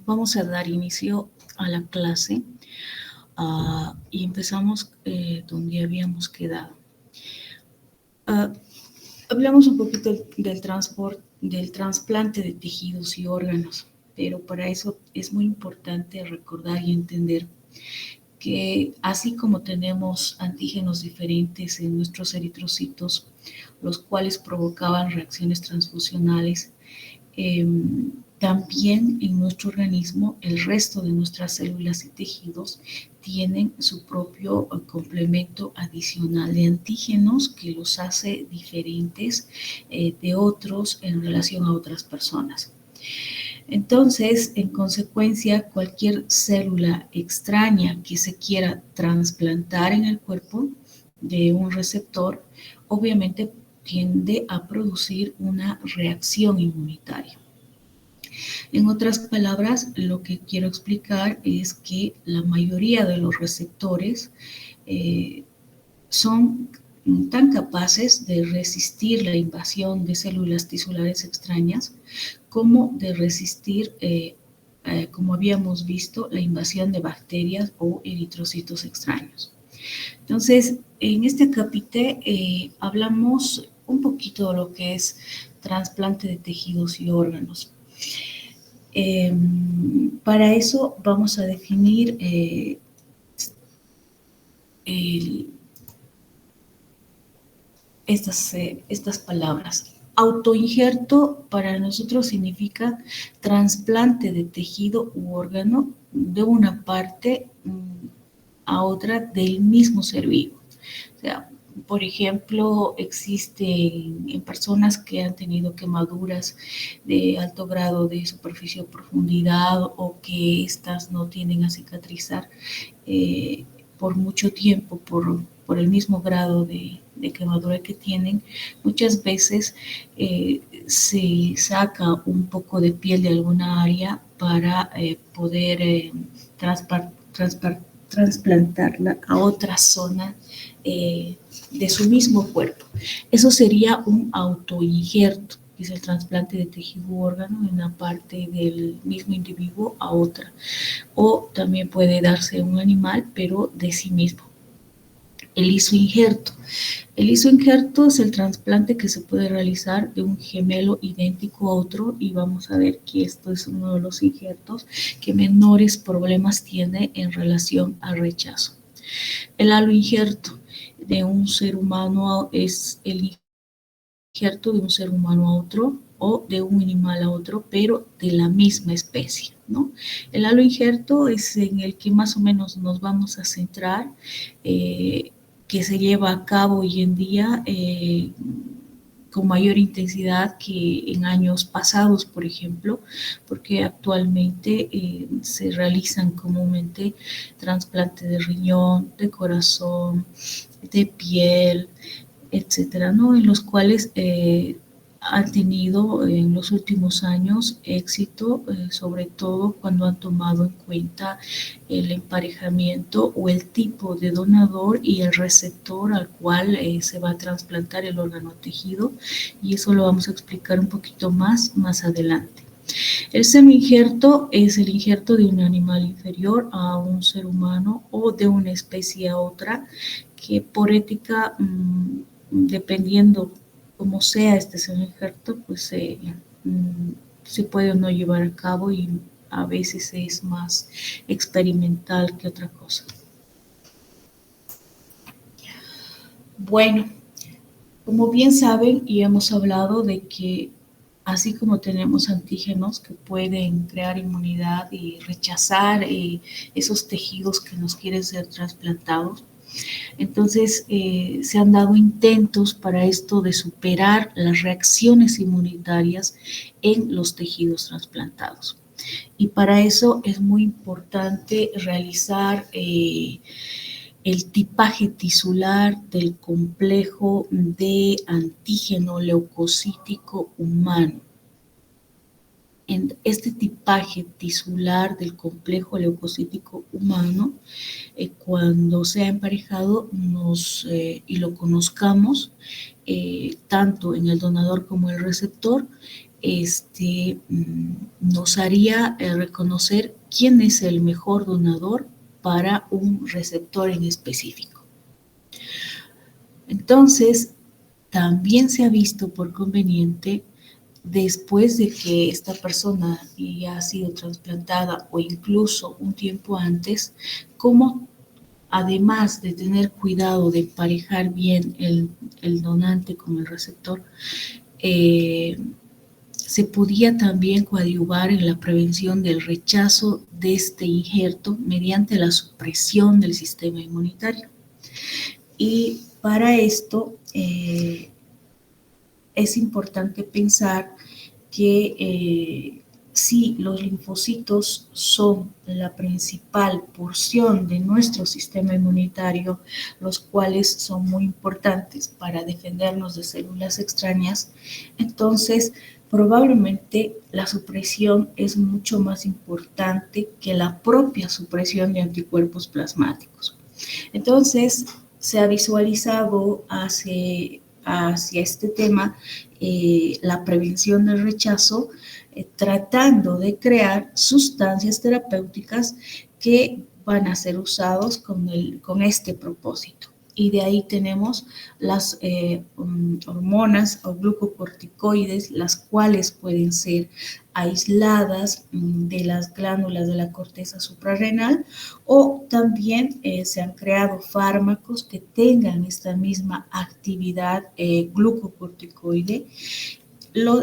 Vamos a dar inicio a la clase y empezamos donde habíamos quedado. Hablamos un poquito del trasplante de tejidos y órganos, pero para eso es muy importante recordar y entender que así como tenemos antígenos diferentes en nuestros eritrocitos, los cuales provocaban reacciones transfusionales, también en nuestro organismo el resto de nuestras células y tejidos tienen su propio complemento adicional de antígenos que los hace diferentes de otros en relación a otras personas. Entonces, en consecuencia, cualquier célula extraña que se quiera trasplantar en el cuerpo de un receptor, obviamente tiende a producir una reacción inmunitaria. En otras palabras, lo que quiero explicar es que la mayoría de los receptores son tan capaces de resistir la invasión de células tisulares extrañas como de resistir, como habíamos visto, la invasión de bacterias o eritrocitos extraños. Entonces, en este capítulo hablamos un poquito de lo que es trasplante de tejidos y órganos. Para eso vamos a definir estas palabras. Autoinjerto para nosotros significa trasplante de tejido u órgano de una parte a otra del mismo ser vivo. O sea, por ejemplo, existen en personas que han tenido quemaduras de alto grado de superficie o profundidad o que estas no tienden a cicatrizar por mucho tiempo por el mismo grado de quemadura que tienen. Muchas veces se saca un poco de piel de alguna área para poder trasplantarla a otra zona de su mismo cuerpo. Eso sería un autoinjerto, que es el trasplante de tejido u órgano de una parte del mismo individuo a otra. O también puede darse un animal, pero de sí mismo. El isoinjerto. El isoinjerto es el trasplante que se puede realizar de un gemelo idéntico a otro y vamos a ver que esto es uno de los injertos que menores problemas tiene en relación al rechazo. El aloinjerto de un ser humano es el injerto de un ser humano a otro o de un animal a otro, pero de la misma especie, ¿no? El aloinjerto es en el que más o menos nos vamos a centrar, que se lleva a cabo hoy en día con mayor intensidad que en años pasados, por ejemplo, porque actualmente se realizan comúnmente trasplantes de riñón, de corazón, de piel, etcétera, ¿no? En los cuales han tenido en los últimos años éxito, sobre todo cuando han tomado en cuenta el emparejamiento o el tipo de donador y el receptor al cual se va a trasplantar el órgano tejido, y eso lo vamos a explicar un poquito más adelante. El semi-injerto es el injerto de un animal inferior a un ser humano o de una especie a otra, que por ética, dependiendo cómo sea este semi-injerto, pues se puede o no llevar a cabo y a veces es más experimental que otra cosa. Bueno, como bien saben y hemos hablado de que así como tenemos antígenos que pueden crear inmunidad y rechazar esos tejidos que nos quieren ser trasplantados, entonces se han dado intentos para esto de superar las reacciones inmunitarias en los tejidos trasplantados. Y para eso es muy importante realizar el tipaje tisular del complejo de antígeno leucocítico humano. En este tipaje tisular del complejo leucocítico humano, cuando sea emparejado y lo conozcamos, tanto en el donador como el receptor, nos haría reconocer quién es el mejor donador para un receptor en específico. Entonces, también se ha visto por conveniente, después de que esta persona ya ha sido trasplantada o incluso un tiempo antes, cómo además de tener cuidado de emparejar bien el donante con el receptor, se podía también coadyuvar en la prevención del rechazo de este injerto mediante la supresión del sistema inmunitario. Y para esto es importante pensar que si los linfocitos son la principal porción de nuestro sistema inmunitario, los cuales son muy importantes para defendernos de células extrañas, entonces probablemente la supresión es mucho más importante que la propia supresión de anticuerpos plasmáticos. Entonces, se ha visualizado hacia este tema la prevención del rechazo, tratando de crear sustancias terapéuticas que van a ser usados con este propósito. Y de ahí tenemos las hormonas o glucocorticoides, las cuales pueden ser aisladas de las glándulas de la corteza suprarrenal, o también se han creado fármacos que tengan esta misma actividad glucocorticoide.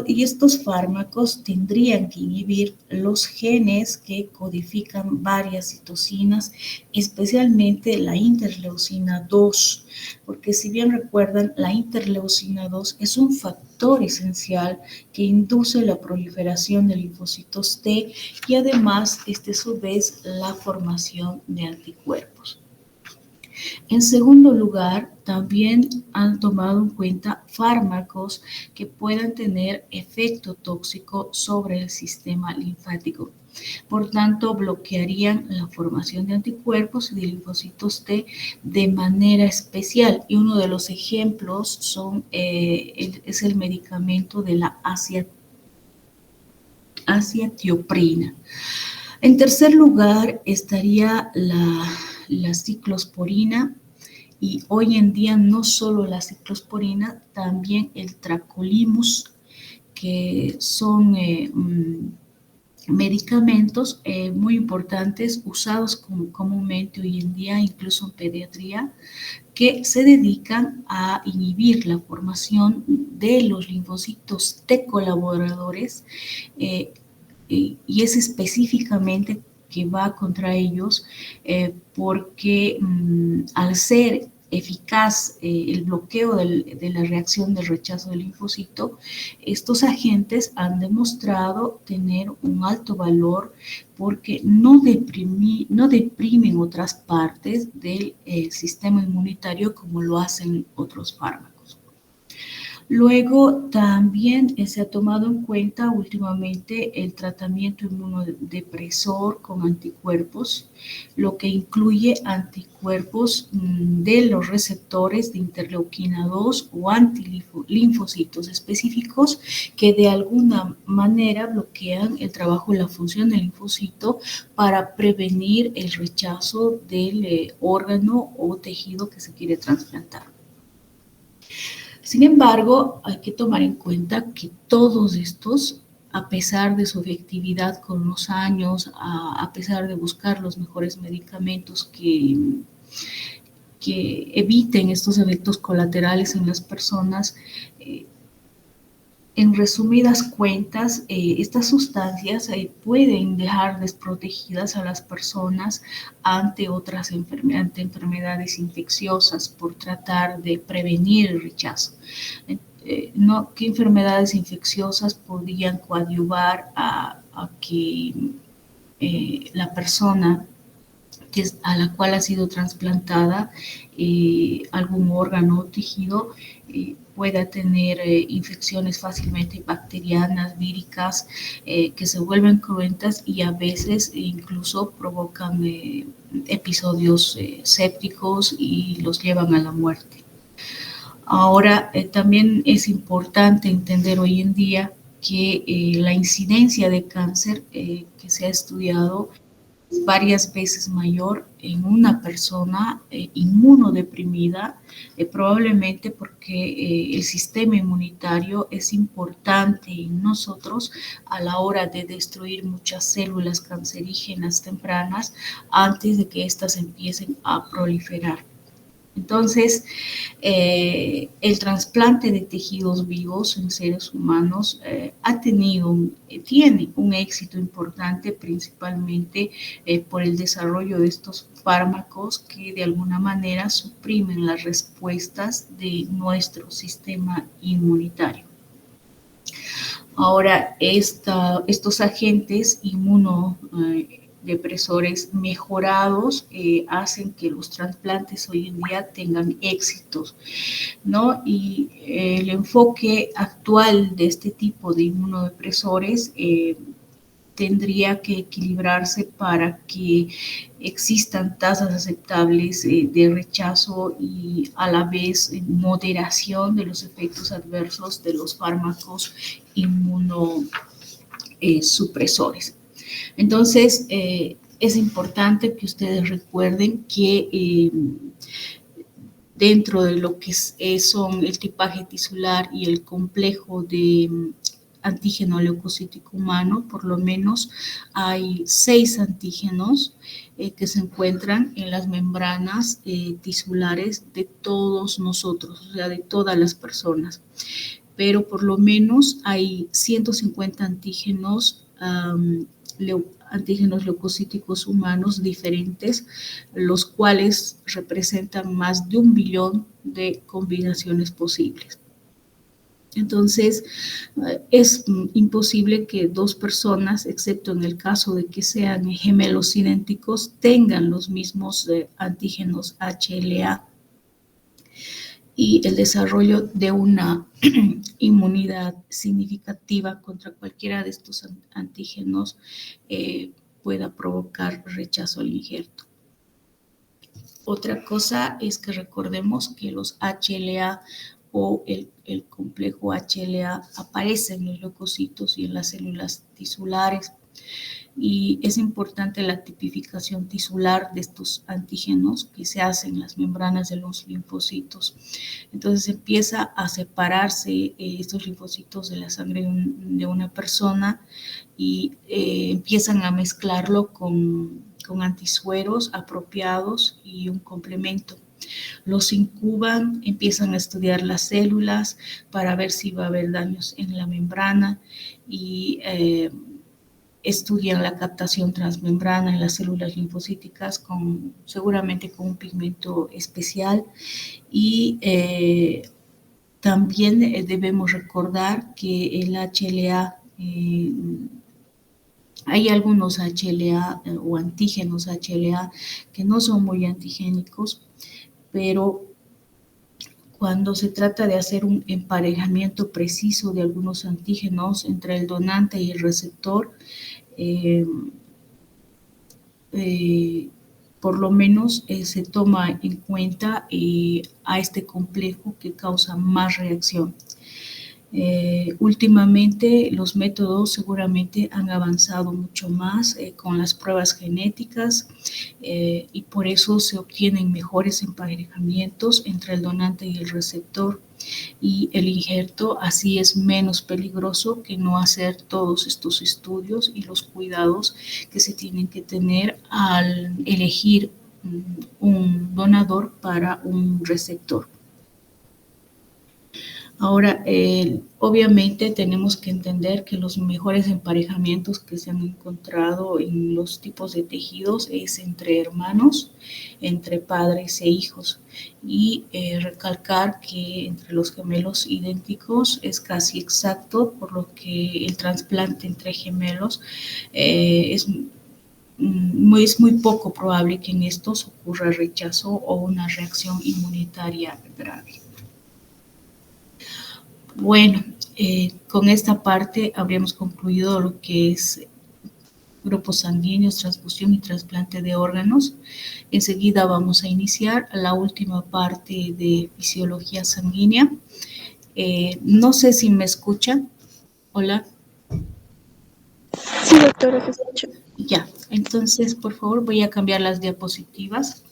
Y estos fármacos tendrían que inhibir los genes que codifican varias citocinas, especialmente la interleucina 2, porque si bien recuerdan, la interleucina 2 es un factor esencial que induce la proliferación de linfocitos T y además, a su vez, la formación de anticuerpos. En segundo lugar, también han tomado en cuenta fármacos que puedan tener efecto tóxico sobre el sistema linfático. Por tanto, bloquearían la formación de anticuerpos y de linfocitos T de manera especial. Y uno de los ejemplos es el medicamento de la aciatioprina. En tercer lugar estaría la ciclosporina, y hoy en día no solo la ciclosporina, también el tacrolimus, que son medicamentos muy importantes usados comúnmente hoy en día, incluso en pediatría, que se dedican a inhibir la formación de los linfocitos T colaboradores, y es específicamente que va contra ellos porque al ser eficaz el bloqueo de la reacción del rechazo del linfocito, estos agentes han demostrado tener un alto valor porque no deprimen otras partes del sistema inmunitario como lo hacen otros fármacos. Luego también se ha tomado en cuenta últimamente el tratamiento inmunodepresor con anticuerpos, lo que incluye anticuerpos de los receptores de interleuquina 2 o antilinfocitos específicos que de alguna manera bloquean el trabajo y la función del linfocito para prevenir el rechazo del órgano o tejido que se quiere trasplantar. Sin embargo, hay que tomar en cuenta que todos estos, a pesar de su efectividad con los años, a pesar de buscar los mejores medicamentos que eviten estos efectos colaterales en las personas, en resumidas cuentas, estas sustancias pueden dejar desprotegidas a las personas ante otras enfermedades infecciosas por tratar de prevenir el rechazo. ¿Qué enfermedades infecciosas podrían coadyuvar a que la persona a la cual ha sido trasplantada algún órgano o tejido pueda tener infecciones fácilmente bacterianas, víricas, que se vuelven cruentas y a veces incluso provocan episodios sépticos y los llevan a la muerte? Ahora, también es importante entender hoy en día que la incidencia de cáncer que se ha estudiado es varias veces mayor en una persona inmunodeprimida, probablemente porque el sistema inmunitario es importante en nosotros a la hora de destruir muchas células cancerígenas tempranas antes de que éstas empiecen a proliferar. Entonces, el trasplante de tejidos vivos en seres humanos tiene un éxito importante, principalmente por el desarrollo de estos fármacos que de alguna manera suprimen las respuestas de nuestro sistema inmunitario. Ahora, estos agentes inmunodepresores mejorados hacen que los trasplantes hoy en día tengan éxitos, ¿no? Y el enfoque actual de este tipo de inmunodepresores tendría que equilibrarse para que existan tasas aceptables de rechazo y a la vez moderación de los efectos adversos de los fármacos inmunosupresores. Entonces, es importante que ustedes recuerden que dentro de lo que son el tipaje tisular y el complejo de antígeno leucocítico humano, por lo menos hay 6 antígenos que se encuentran en las membranas tisulares de todos nosotros, o sea, de todas las personas. Pero por lo menos hay 150 antígenos leucocíticos humanos diferentes, los cuales representan más de 1 billón de combinaciones posibles. Entonces, es imposible que 2 personas, excepto en el caso de que sean gemelos idénticos, tengan los mismos antígenos HLA. Y el desarrollo de una inmunidad significativa contra cualquiera de estos antígenos pueda provocar rechazo al injerto. Otra cosa es que recordemos que los HLA o el complejo HLA aparecen en los leucocitos y en las células tisulares. Y es importante la tipificación tisular de estos antígenos que se hacen en las membranas de los linfocitos. Entonces empieza a separarse estos linfocitos de la sangre de una persona y empiezan a mezclarlo con antisueros apropiados y un complemento. Los incuban, empiezan a estudiar las células para ver si va a haber daños en la membrana y estudian la captación transmembrana en las células linfocíticas seguramente con un pigmento especial y también debemos recordar que el HLA, hay algunos HLA o antígenos HLA que no son muy antigénicos, pero cuando se trata de hacer un emparejamiento preciso de algunos antígenos entre el donante y el receptor, por lo menos se toma en cuenta a este complejo que causa más reacción. Últimamente los métodos seguramente han avanzado mucho más con las pruebas genéticas y por eso se obtienen mejores emparejamientos entre el donante y el receptor, y el injerto así es menos peligroso que no hacer todos estos estudios y los cuidados que se tienen que tener al elegir un donador para un receptor. Ahora, obviamente tenemos que entender que los mejores emparejamientos que se han encontrado en los tipos de tejidos es entre hermanos, entre padres e hijos. Y recalcar que entre los gemelos idénticos es casi exacto, por lo que el trasplante entre gemelos es muy poco probable que en estos ocurra rechazo o una reacción inmunitaria grave. Bueno, con esta parte habríamos concluido lo que es grupos sanguíneos, transfusión y trasplante de órganos. Enseguida vamos a iniciar la última parte de fisiología sanguínea. No sé si me escuchan. Hola. Sí, doctora, se escucha. Ya, entonces, por favor, voy a cambiar las diapositivas.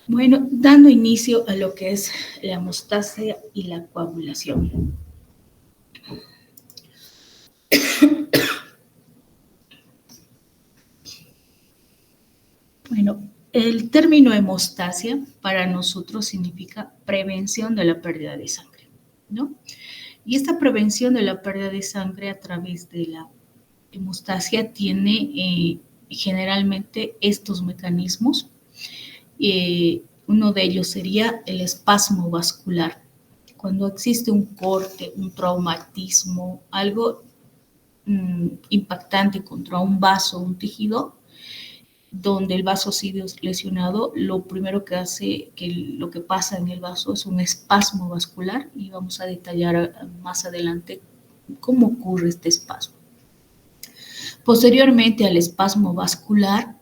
Bueno, dando inicio a lo que es la hemostasia y la coagulación. Bueno, el término hemostasia para nosotros significa prevención de la pérdida de sangre, ¿no? Y esta prevención de la pérdida de sangre a través de la hemostasia tiene generalmente estos mecanismos. Uno de ellos sería el espasmo vascular. Cuando existe un corte, un traumatismo, algo impactante contra un vaso, un tejido, donde el vaso ha sido lesionado, lo primero que hace, que lo que pasa en el vaso es un espasmo vascular y vamos a detallar más adelante cómo ocurre este espasmo. Posteriormente al espasmo vascular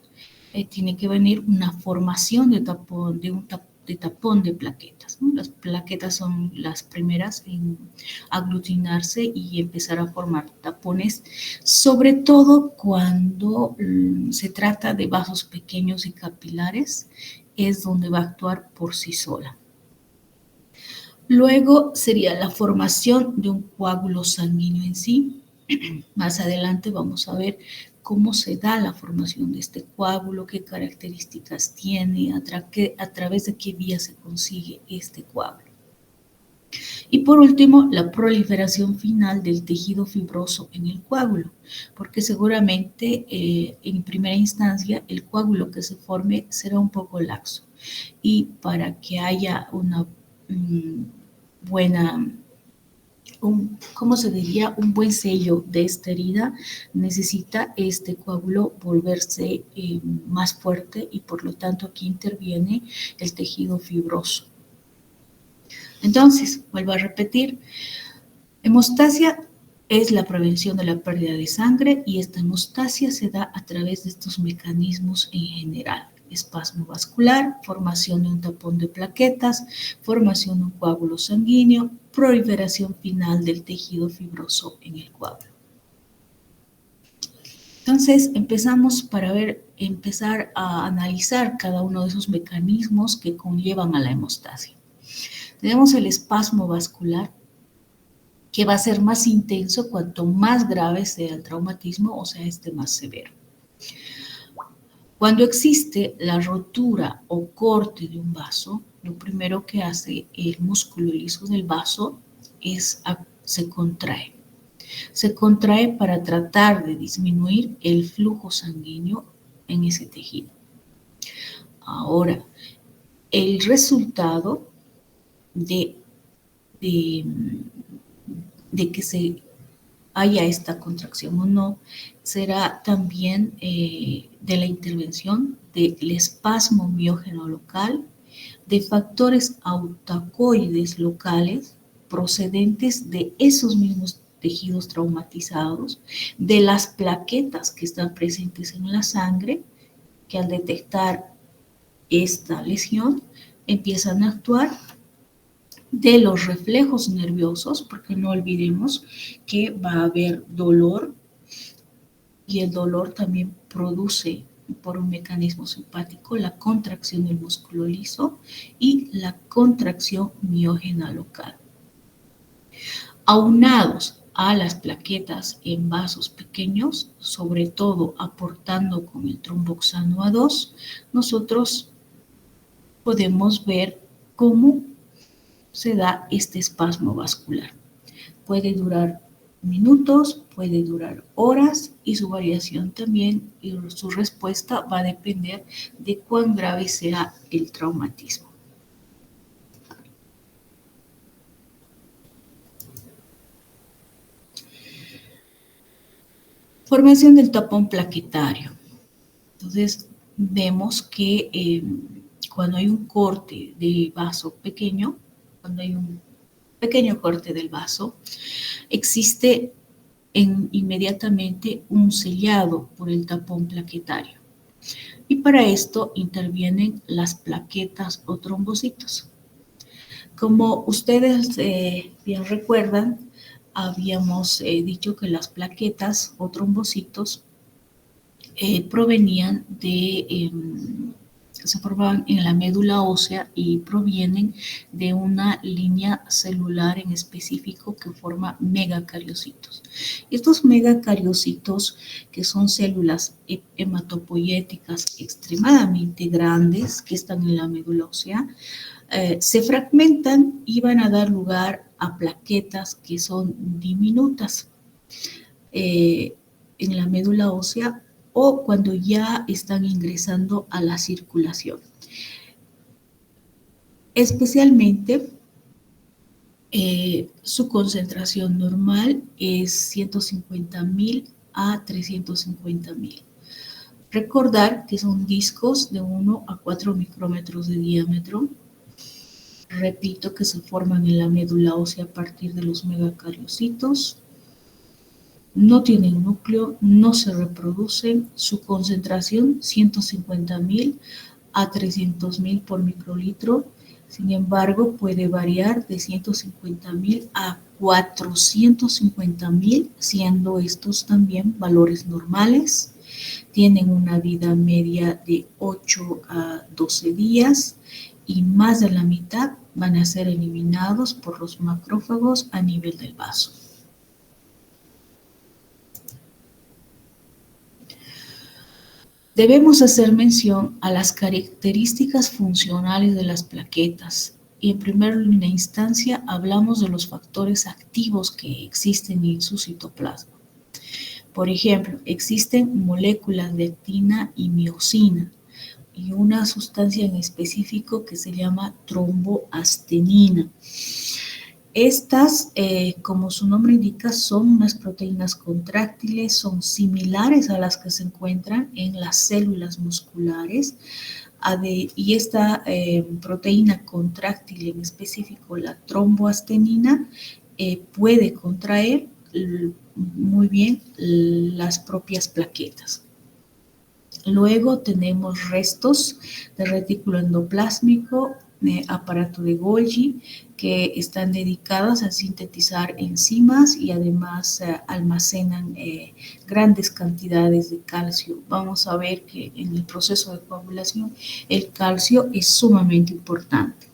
tiene que venir una formación de tapón, de tapón de plaquetas, ¿no? Las plaquetas son las primeras en aglutinarse y empezar a formar tapones, sobre todo cuando se trata de vasos pequeños y capilares, es donde va a actuar por sí sola. Luego sería la formación de un coágulo sanguíneo en sí. Más adelante vamos a ver cómo se da la formación de este coágulo, qué características tiene, a través de qué vía se consigue este coágulo. Y por último, la proliferación final del tejido fibroso en el coágulo, porque seguramente en primera instancia el coágulo que se forme será un poco laxo. Y para que haya una buena, ¿cómo se diría? Un buen sello de esta herida, necesita este coágulo volverse más fuerte y por lo tanto aquí interviene el tejido fibroso. Entonces, vuelvo a repetir, hemostasia es la prevención de la pérdida de sangre y esta hemostasia se da a través de estos mecanismos en general. Espasmo vascular, formación de un tapón de plaquetas, formación de un coágulo sanguíneo, proliferación final del tejido fibroso en el coágulo. Entonces empezamos empezar a analizar cada uno de esos mecanismos que conllevan a la hemostasia. Tenemos el espasmo vascular, que va a ser más intenso cuanto más grave sea el traumatismo, o sea, más severo. Cuando existe la rotura o corte de un vaso, lo primero que hace el músculo liso del vaso se contrae. Se contrae para tratar de disminuir el flujo sanguíneo en ese tejido. Ahora, el resultado de que se haya esta contracción o no, será también de la intervención del espasmo miógeno local, de factores autacoides locales procedentes de esos mismos tejidos traumatizados, de las plaquetas que están presentes en la sangre, que al detectar esta lesión empiezan a actuar, de los reflejos nerviosos, porque no olvidemos que va a haber dolor y el dolor también produce por un mecanismo simpático la contracción del músculo liso y la contracción miógena local. Aunados a las plaquetas en vasos pequeños, sobre todo aportando con el tromboxano A2, nosotros podemos ver cómo se da este espasmo vascular. Puede durar minutos, puede durar horas y su variación también y su respuesta va a depender de cuán grave sea el traumatismo. Formación del tapón plaquetario. Entonces vemos que cuando hay un corte de vaso pequeño, cuando hay un pequeño corte del vaso, existe inmediatamente un sellado por el tapón plaquetario. Y para esto intervienen las plaquetas o trombocitos. Como ustedes bien recuerdan, habíamos dicho que las plaquetas o trombocitos provenían se formaban en la médula ósea y provienen de una línea celular en específico que forma megacariocitos. Estos megacariocitos, que son células hematopoyéticas extremadamente grandes que están en la médula ósea, se fragmentan y van a dar lugar a plaquetas que son diminutas en la médula ósea o cuando ya están ingresando a la circulación. Especialmente, su concentración normal es 150.000 a 350.000. Recordar que son discos de 1 a 4 micrómetros de diámetro. Repito que se forman en la médula ósea a partir de los megacariocitos. No tienen núcleo, no se reproducen, su concentración 150.000 a 300.000 por microlitro. Sin embargo, puede variar de 150.000 a 450.000, siendo estos también valores normales. Tienen una vida media de 8 a 12 días y más de la mitad van a ser eliminados por los macrófagos a nivel del vaso. Debemos hacer mención a las características funcionales de las plaquetas. Y en primera instancia hablamos de los factores activos que existen en su citoplasma. Por ejemplo, existen moléculas de actina y miosina y una sustancia en específico que se llama tromboastenina. Estas, como su nombre indica, son unas proteínas contráctiles, son similares a las que se encuentran en las células musculares. Y esta proteína contráctil en específico, la tromboastenina, puede contraer muy bien las propias plaquetas. Luego tenemos restos de retículo endoplásmico, aparato de Golgi, que están dedicados a sintetizar enzimas y además almacenan grandes cantidades de calcio. Vamos a ver que en el proceso de coagulación el calcio es sumamente importante.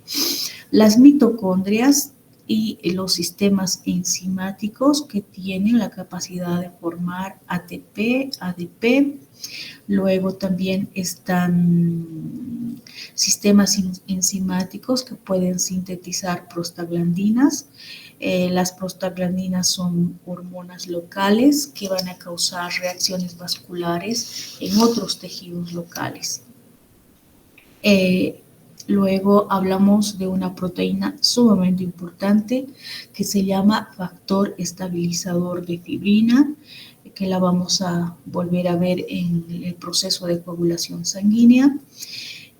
Las mitocondrias y los sistemas enzimáticos que tienen la capacidad de formar ATP, ADP. Luego también están sistemas enzimáticos que pueden sintetizar prostaglandinas. Las prostaglandinas son hormonas locales que van a causar reacciones vasculares en otros tejidos locales. Luego hablamos de una proteína sumamente importante que se llama factor estabilizador de fibrina, que la vamos a volver a ver en el proceso de coagulación sanguínea,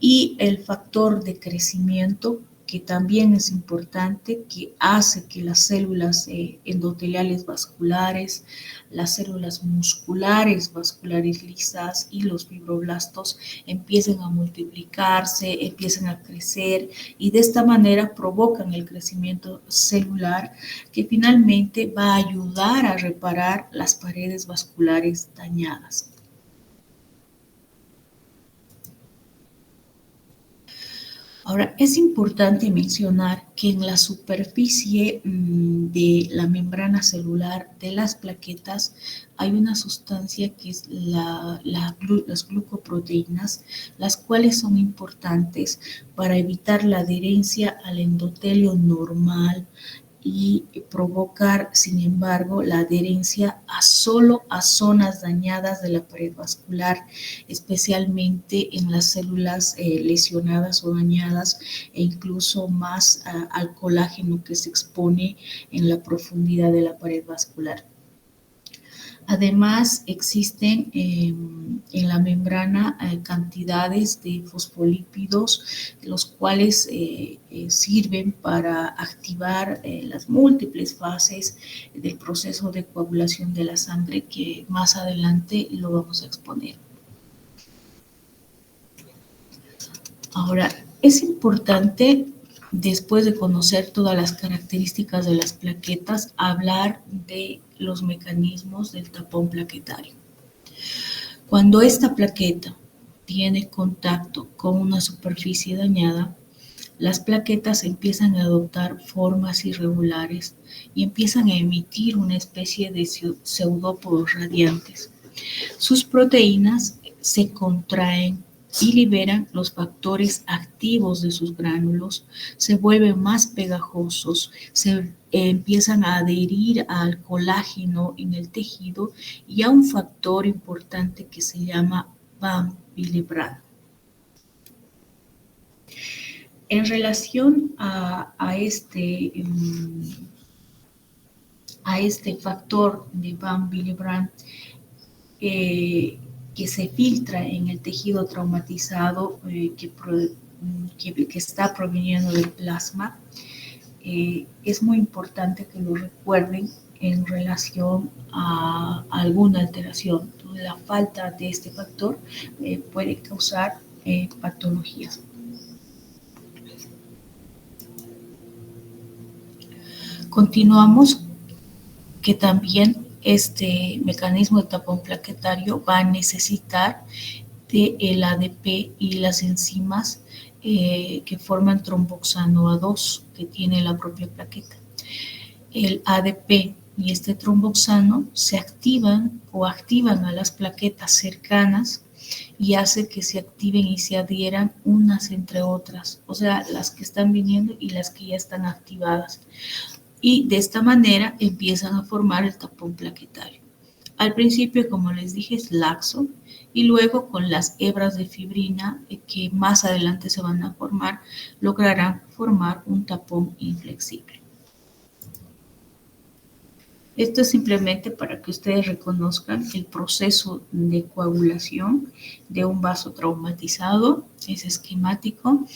y el factor de crecimiento, que también es importante, que hace que las células endoteliales vasculares, las células musculares vasculares lisas y los fibroblastos empiecen a multiplicarse, empiecen a crecer y de esta manera provocan el crecimiento celular que finalmente va a ayudar a reparar las paredes vasculares dañadas. Ahora, es importante mencionar que en la superficie de la membrana celular de las plaquetas hay una sustancia que es las glucoproteínas, las cuales son importantes para evitar la adherencia al endotelio normal y provocar, sin embargo, la adherencia solo a zonas dañadas de la pared vascular, especialmente en las células lesionadas o dañadas e incluso más al colágeno que se expone en la profundidad de la pared vascular. Además, existen en la membrana cantidades de fosfolípidos, los cuales sirven para activar las múltiples fases del proceso de coagulación de la sangre, que más adelante lo vamos a exponer. Ahora, es importante, después de conocer todas las características de las plaquetas, hablar de los mecanismos del tapón plaquetario. Cuando esta plaqueta tiene contacto con una superficie dañada, las plaquetas empiezan a adoptar formas irregulares y empiezan a emitir una especie de pseudópodos radiantes. Sus proteínas se contraen y liberan los factores activos de sus gránulos, se vuelven más pegajosos, se empiezan a adherir al colágeno en el tejido y a un factor importante que se llama Van Willebrand. En relación a este factor de Van Willebrand, que se filtra en el tejido traumatizado que está proveniendo del plasma, es muy importante que lo recuerden en relación a alguna alteración. Entonces, la falta de este factor puede causar patologías. Continuamos, que también este mecanismo de tapón plaquetario va a necesitar del ADP y las enzimas que forman tromboxano A2 que tiene la propia plaqueta. El ADP y este tromboxano se activan o activan a las plaquetas cercanas y hace que se activen y se adhieran unas entre otras, o sea, las que están viniendo y las que ya están activadas. Y de esta manera empiezan a formar el tapón plaquetario. Al principio, como les dije, es laxo y luego con las hebras de fibrina que más adelante se van a formar, lograrán formar un tapón inflexible. Esto es simplemente para que ustedes reconozcan el proceso de coagulación de un vaso traumatizado. Es esquemático.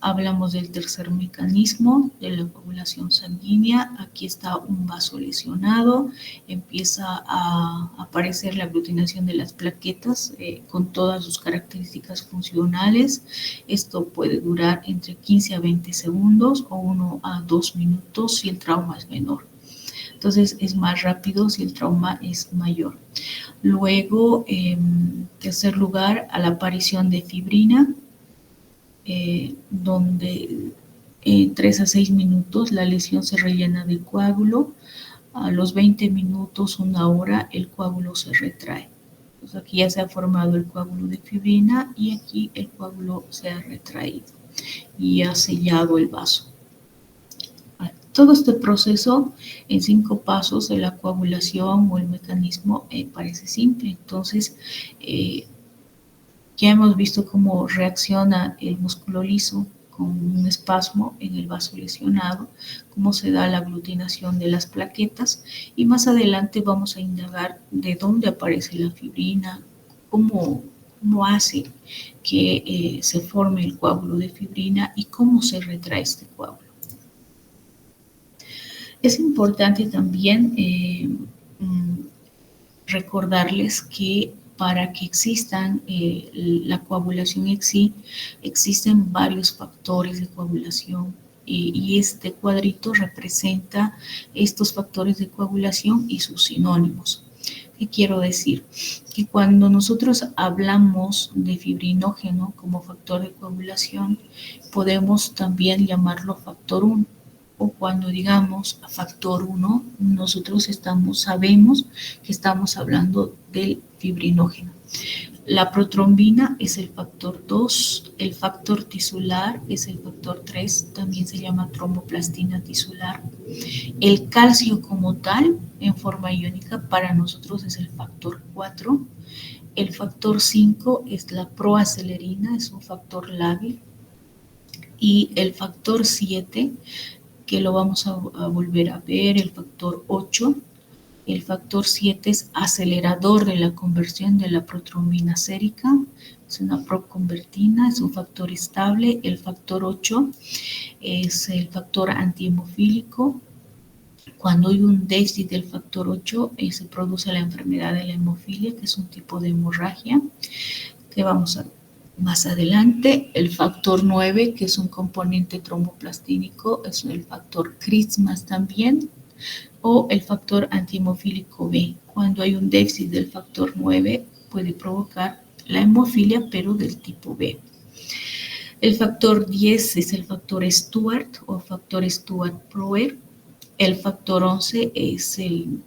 Hablamos del tercer mecanismo de la coagulación sanguínea. Aquí está un vaso lesionado, empieza a aparecer la aglutinación de las plaquetas con todas sus características funcionales. Esto puede durar entre 15 a 20 segundos o 1 a 2 minutos si el trauma es menor. Entonces es más rápido si el trauma es mayor. Luego, en tercer lugar, a la aparición de fibrina, donde en 3 a 6 minutos la lesión se rellena de coágulo. A los 20 minutos, 1 hora, el coágulo se retrae. Entonces aquí ya se ha formado el coágulo de fibrina y aquí el coágulo se ha retraído y ha sellado el vaso. Todo este proceso en 5 pasos de la coagulación o el mecanismo parece simple. Entonces, ya hemos visto cómo reacciona el músculo liso con un espasmo en el vaso lesionado, cómo se da la aglutinación de las plaquetas y más adelante vamos a indagar de dónde aparece la fibrina, cómo hace que se forme el coágulo de fibrina y cómo se retrae este coágulo. Es importante también recordarles que para que existan la coagulación en sí, existen varios factores de coagulación y este cuadrito representa estos factores de coagulación y sus sinónimos. ¿Qué quiero decir? Que cuando nosotros hablamos de fibrinógeno como factor de coagulación, podemos también llamarlo factor 1. O cuando digamos factor 1, nosotros sabemos que estamos hablando del fibrinógeno. La protrombina es el factor 2, el factor tisular es el factor 3, también se llama tromboplastina tisular. El calcio como tal, en forma iónica, para nosotros es el factor 4. El factor 5 es la proacelerina, es un factor lábil. Y el factor 7, que lo vamos a volver a ver, el factor 8, el factor 7 es acelerador de la conversión de la protrombina sérica, es una proconvertina, es un factor estable. El factor 8 es el factor antihemofílico. Cuando hay un déficit del factor 8, se produce la enfermedad de la hemofilia, que es un tipo de hemorragia, que vamos a ver más adelante. El factor 9, que es un componente tromboplastínico, es el factor Christmas también, o el factor antihemofílico B. Cuando hay un déficit del factor 9, puede provocar la hemofilia, pero del tipo B. El factor 10 es el factor Stuart o factor Stuart-Proer. El factor 11 es el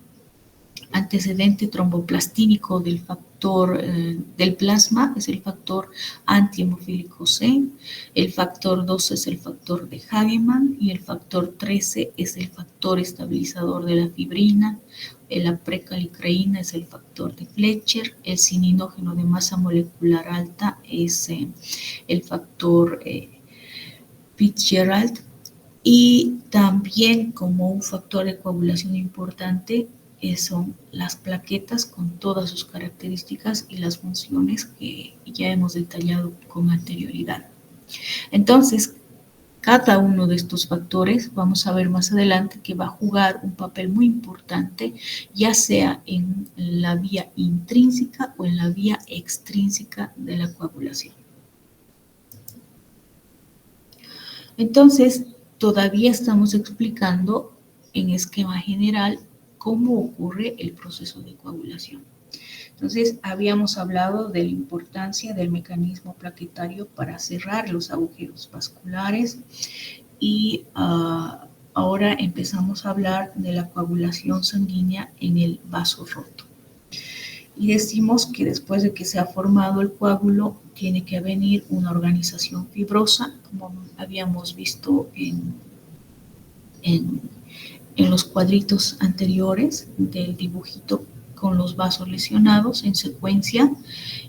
antecedente tromboplastínico del factor del plasma, es el factor antihemofílico C. El factor 12 es el factor de Hagemann y el factor 13 es el factor estabilizador de la fibrina. La precalicreína es el factor de Fletcher. El cininógeno de masa molecular alta es el factor Fitzgerald. Y también como un factor de coagulación importante son las plaquetas con todas sus características y las funciones que ya hemos detallado con anterioridad. Entonces, cada uno de estos factores, vamos a ver más adelante, que va a jugar un papel muy importante, ya sea en la vía intrínseca o en la vía extrínseca de la coagulación. Entonces, todavía estamos explicando en esquema general cómo ocurre el proceso de coagulación. Entonces, habíamos hablado de la importancia del mecanismo plaquetario para cerrar los agujeros vasculares y ahora empezamos a hablar de la coagulación sanguínea en el vaso roto. Y decimos que después de que se ha formado el coágulo, tiene que venir una organización fibrosa, como habíamos visto en los cuadritos anteriores del dibujito con los vasos lesionados en secuencia.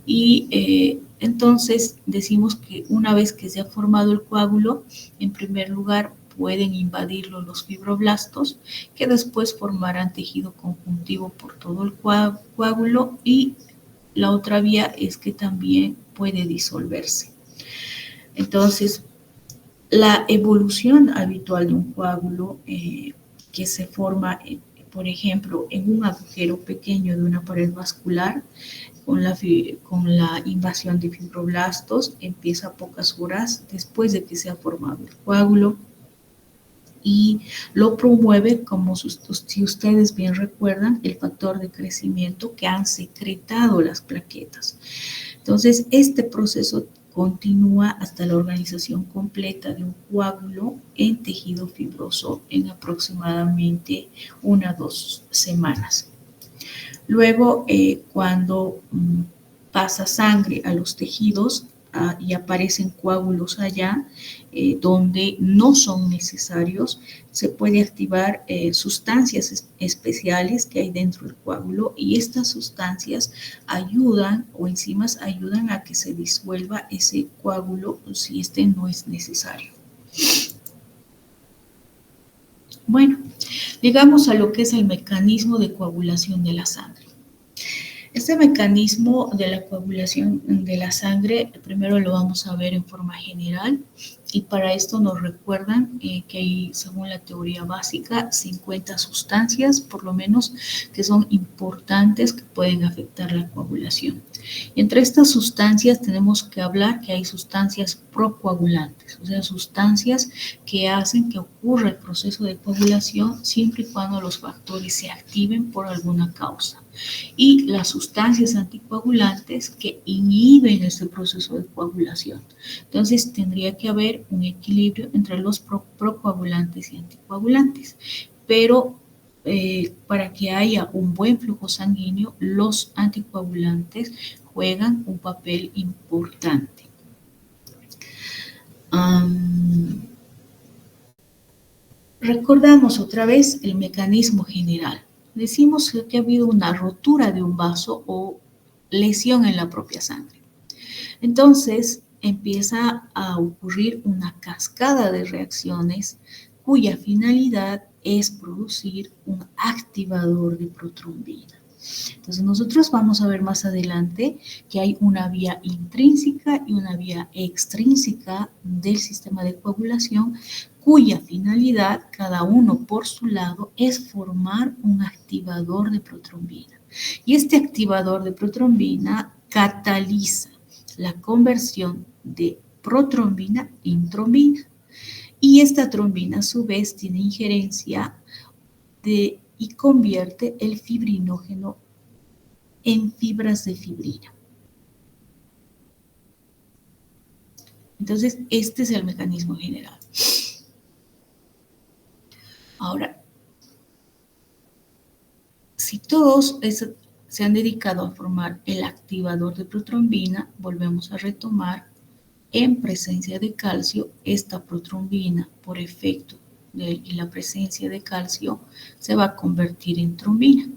Y entonces decimos que una vez que se ha formado el coágulo, en primer lugar pueden invadirlo los fibroblastos, que después formarán tejido conjuntivo por todo el coágulo, y la otra vía es que también puede disolverse. Entonces, la evolución habitual de un coágulo que se forma, por ejemplo, en un agujero pequeño de una pared vascular, con la invasión de fibroblastos, empieza a pocas horas después de que se ha formado el coágulo y lo promueve, como si ustedes bien recuerdan, el factor de crecimiento que han secretado las plaquetas. Entonces, este proceso continúa hasta la organización completa de un coágulo en tejido fibroso en aproximadamente 1 a 2 semanas. Luego, cuando pasa sangre a los tejidos y aparecen coágulos allá donde no son necesarios, se puede activar sustancias especiales que hay dentro del coágulo, y estas sustancias ayudan, o enzimas ayudan a que se disuelva ese coágulo si este no es necesario. Bueno, llegamos a lo que es el mecanismo de coagulación de la sangre. Este mecanismo de la coagulación de la sangre, primero lo vamos a ver en forma general, y para esto nos recuerdan que hay, según la teoría básica, 50 sustancias, por lo menos, que son importantes, que pueden afectar la coagulación. Y entre estas sustancias tenemos que hablar que hay sustancias procoagulantes, o sea, sustancias que hacen que ocurra el proceso de coagulación siempre y cuando los factores se activen por alguna causa. Y las sustancias anticoagulantes que inhiben este proceso de coagulación. Entonces, tendría que haber un equilibrio entre los procoagulantes y anticoagulantes, pero para que haya un buen flujo sanguíneo, los anticoagulantes juegan un papel importante. Recordamos otra vez el mecanismo general. Decimos que ha habido una rotura de un vaso o lesión en la propia sangre. Entonces empieza a ocurrir una cascada de reacciones cuya finalidad es producir un activador de protrombina. Entonces nosotros vamos a ver más adelante que hay una vía intrínseca y una vía extrínseca del sistema de coagulación cuya finalidad, cada uno por su lado, es formar un activador de protrombina. Y este activador de protrombina cataliza la conversión de protrombina en trombina. Y esta trombina a su vez tiene injerencia y convierte el fibrinógeno en fibras de fibrina. Entonces, este es el mecanismo general. Ahora, si todos se han dedicado a formar el activador de protrombina, volvemos a retomar, en presencia de calcio, esta protrombina, por efecto de la presencia de calcio, se va a convertir en trombina.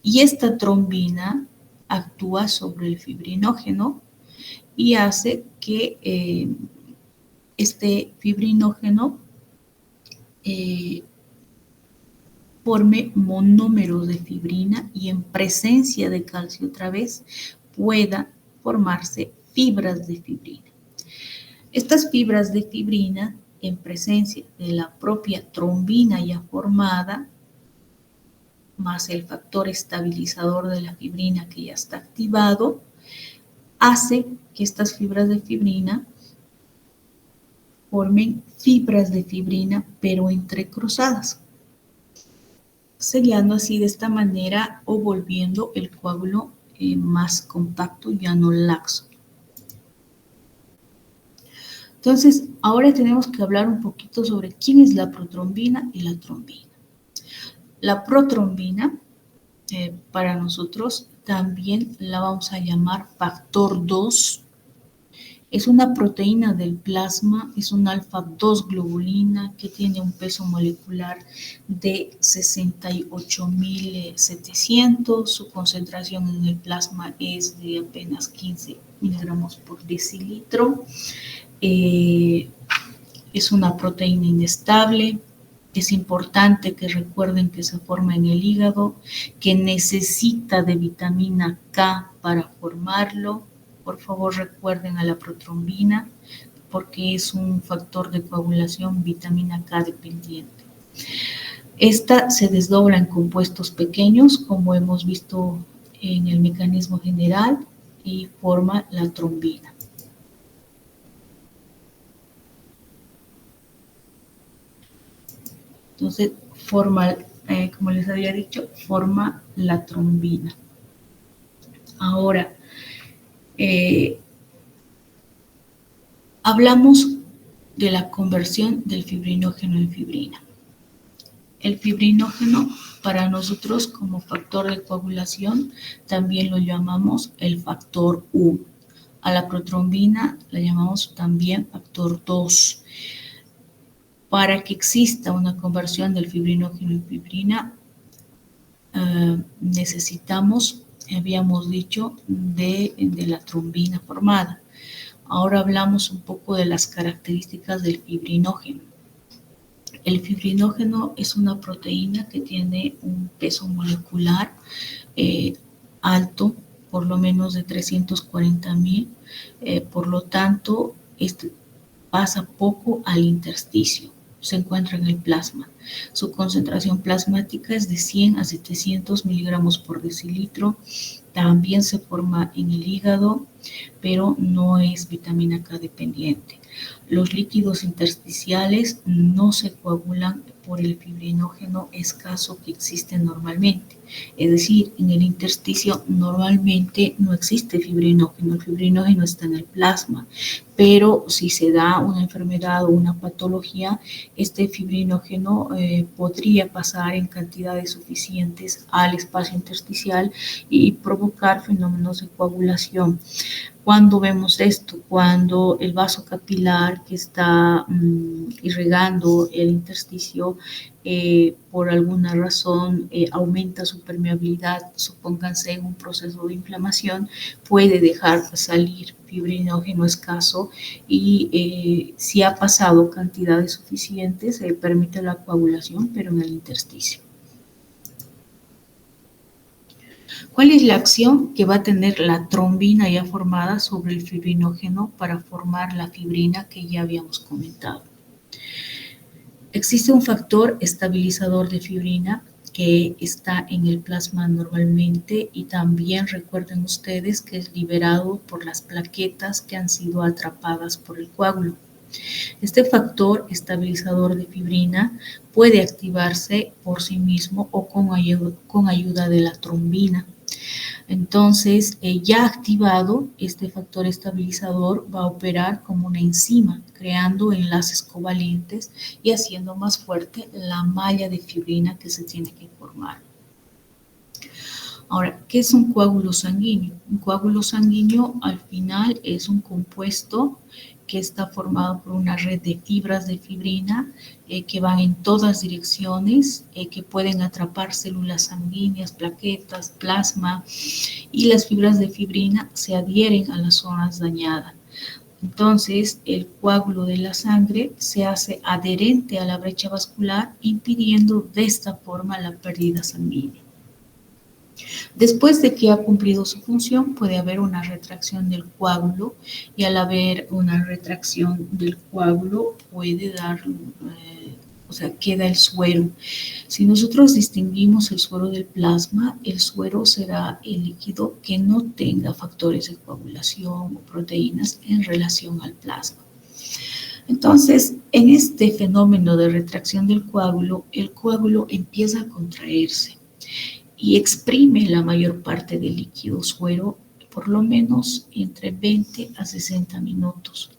Y esta trombina actúa sobre el fibrinógeno y hace que este fibrinógeno forme monómeros de fibrina y en presencia de calcio otra vez pueda formarse fibras de fibrina. Estas fibras de fibrina, en presencia de la propia trombina ya formada, más el factor estabilizador de la fibrina que ya está activado, hace que estas fibras de fibrina formen fibras de fibrina pero entrecruzadas, sellando así de esta manera o volviendo el coágulo más compacto, ya no laxo. Entonces, ahora tenemos que hablar un poquito sobre quién es la protrombina y la trombina. La protrombina, para nosotros, también la vamos a llamar factor 2. Es una proteína del plasma, es una alfa-2 globulina que tiene un peso molecular de 68.700. Su concentración en el plasma es de apenas 15 miligramos por decilitro. Es una proteína inestable. Es importante que recuerden que se forma en el hígado, que necesita de vitamina K para formarlo. Por favor, recuerden a la protrombina porque es un factor de coagulación vitamina K dependiente. Esta se desdobla en compuestos pequeños, como hemos visto en el mecanismo general, y forma la trombina. Entonces, forma, como les había dicho, forma la trombina. Ahora, hablamos de la conversión del fibrinógeno en fibrina. El fibrinógeno, para nosotros como factor de coagulación, también lo llamamos el factor 1. A la protrombina la llamamos también factor 2. Para que exista una conversión del fibrinógeno en fibrina, necesitamos, habíamos dicho, de la trombina formada. Ahora hablamos un poco de las características del fibrinógeno. El fibrinógeno es una proteína que tiene un peso molecular alto, por lo menos de 340.000, por lo tanto, pasa poco al intersticio. Se encuentra en el plasma. Su concentración plasmática es de 100 a 700 miligramos por decilitro. También se forma en el hígado, pero no es vitamina K dependiente. Los líquidos intersticiales no se coagulan por el fibrinógeno escaso que existe normalmente. Es decir, en el intersticio normalmente no existe fibrinógeno, el fibrinógeno está en el plasma, pero si se da una enfermedad o una patología, este fibrinógeno podría pasar en cantidades suficientes al espacio intersticial y provocar fenómenos de coagulación. ¿Cuándo vemos esto? Cuando el vaso capilar que está irrigando el intersticio por alguna razón aumenta su permeabilidad, supónganse en un proceso de inflamación, puede dejar salir fibrinógeno escaso y si ha pasado cantidades suficientes, se permite la coagulación, pero en el intersticio. ¿Cuál es la acción que va a tener la trombina ya formada sobre el fibrinógeno para formar la fibrina que ya habíamos comentado? Existe un factor estabilizador de fibrina que está en el plasma normalmente y también recuerden ustedes que es liberado por las plaquetas que han sido atrapadas por el coágulo. Este factor estabilizador de fibrina puede activarse por sí mismo o con ayuda de la trombina. Entonces, ya activado, este factor estabilizador va a operar como una enzima, creando enlaces covalentes y haciendo más fuerte la malla de fibrina que se tiene que formar. Ahora, ¿qué es un coágulo sanguíneo? Un coágulo sanguíneo al final es un compuesto que está formado por una red de fibras de fibrina que van en todas direcciones, que pueden atrapar células sanguíneas, plaquetas, plasma, y las fibras de fibrina se adhieren a las zonas dañadas. Entonces, el coágulo de la sangre se hace adherente a la brecha vascular, impidiendo de esta forma la pérdida sanguínea. Después de que ha cumplido su función, puede haber una retracción del coágulo y al haber una retracción del coágulo puede dar, queda el suero. Si nosotros distinguimos el suero del plasma, el suero será el líquido que no tenga factores de coagulación o proteínas en relación al plasma. Entonces, en este fenómeno de retracción del coágulo, el coágulo empieza a contraerse y exprime la mayor parte del líquido suero por lo menos entre 20 a 60 minutos.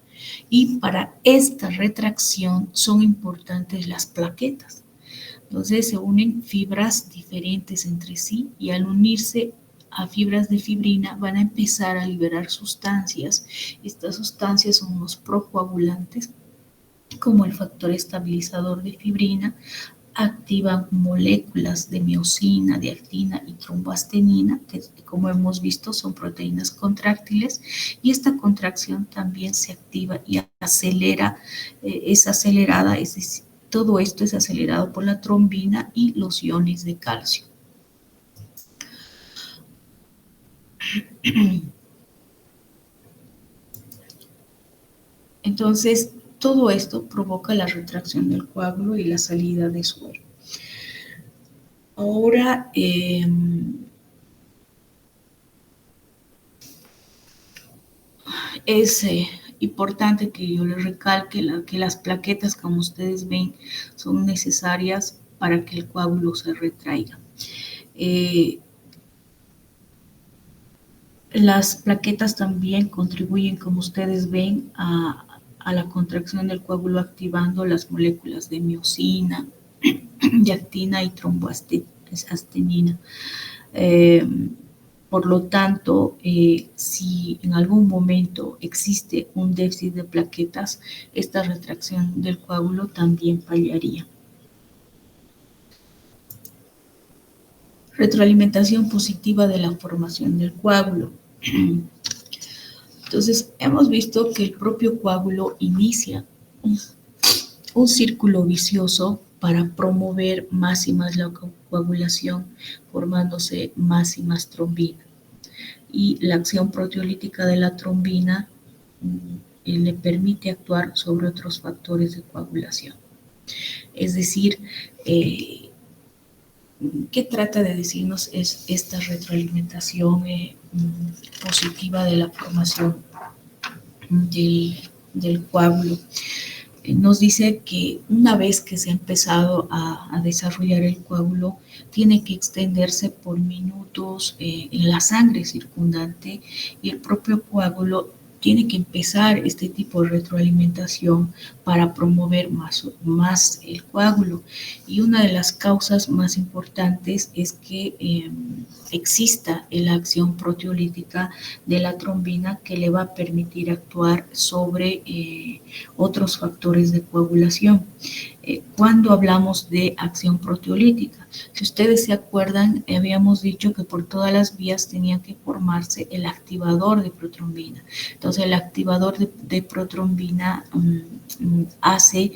Y para esta retracción son importantes las plaquetas. Entonces se unen fibras diferentes entre sí y al unirse a fibras de fibrina van a empezar a liberar sustancias. Estas sustancias son los procoagulantes, como el factor estabilizador de fibrina, activan moléculas de miosina, de actina y tromboastenina, que como hemos visto son proteínas contráctiles, y esta contracción también se activa y acelera, es acelerada, es decir, todo esto es acelerado por la trombina y los iones de calcio. Entonces, todo esto provoca la retracción del coágulo y la salida de suero. Ahora, es importante que yo les recalque que las plaquetas, como ustedes ven, son necesarias para que el coágulo se retraiga. Las plaquetas también contribuyen, como ustedes ven, a la contracción del coágulo activando las moléculas de miosina, de actina y tromboastenina. Por lo tanto, si en algún momento existe un déficit de plaquetas, esta retracción del coágulo también fallaría. Retroalimentación positiva de la formación del coágulo. Entonces, hemos visto que el propio coágulo inicia un círculo vicioso para promover más y más la coagulación, formándose más y más trombina. Y la acción proteolítica de la trombina le permite actuar sobre otros factores de coagulación. Es decir, ¿qué trata de decirnos es esta retroalimentación positiva de la formación del coágulo? Nos dice que una vez que se ha empezado a desarrollar el coágulo, tiene que extenderse por minutos en la sangre circundante y el propio coágulo tiene que empezar este tipo de retroalimentación para promover más el coágulo. Y una de las causas más importantes es que exista la acción proteolítica de la trombina que le va a permitir actuar sobre otros factores de coagulación. cuando hablamos de acción proteolítica. Si ustedes se acuerdan, habíamos dicho que por todas las vías tenía que formarse el activador de protrombina. Entonces, el activador de protrombina hace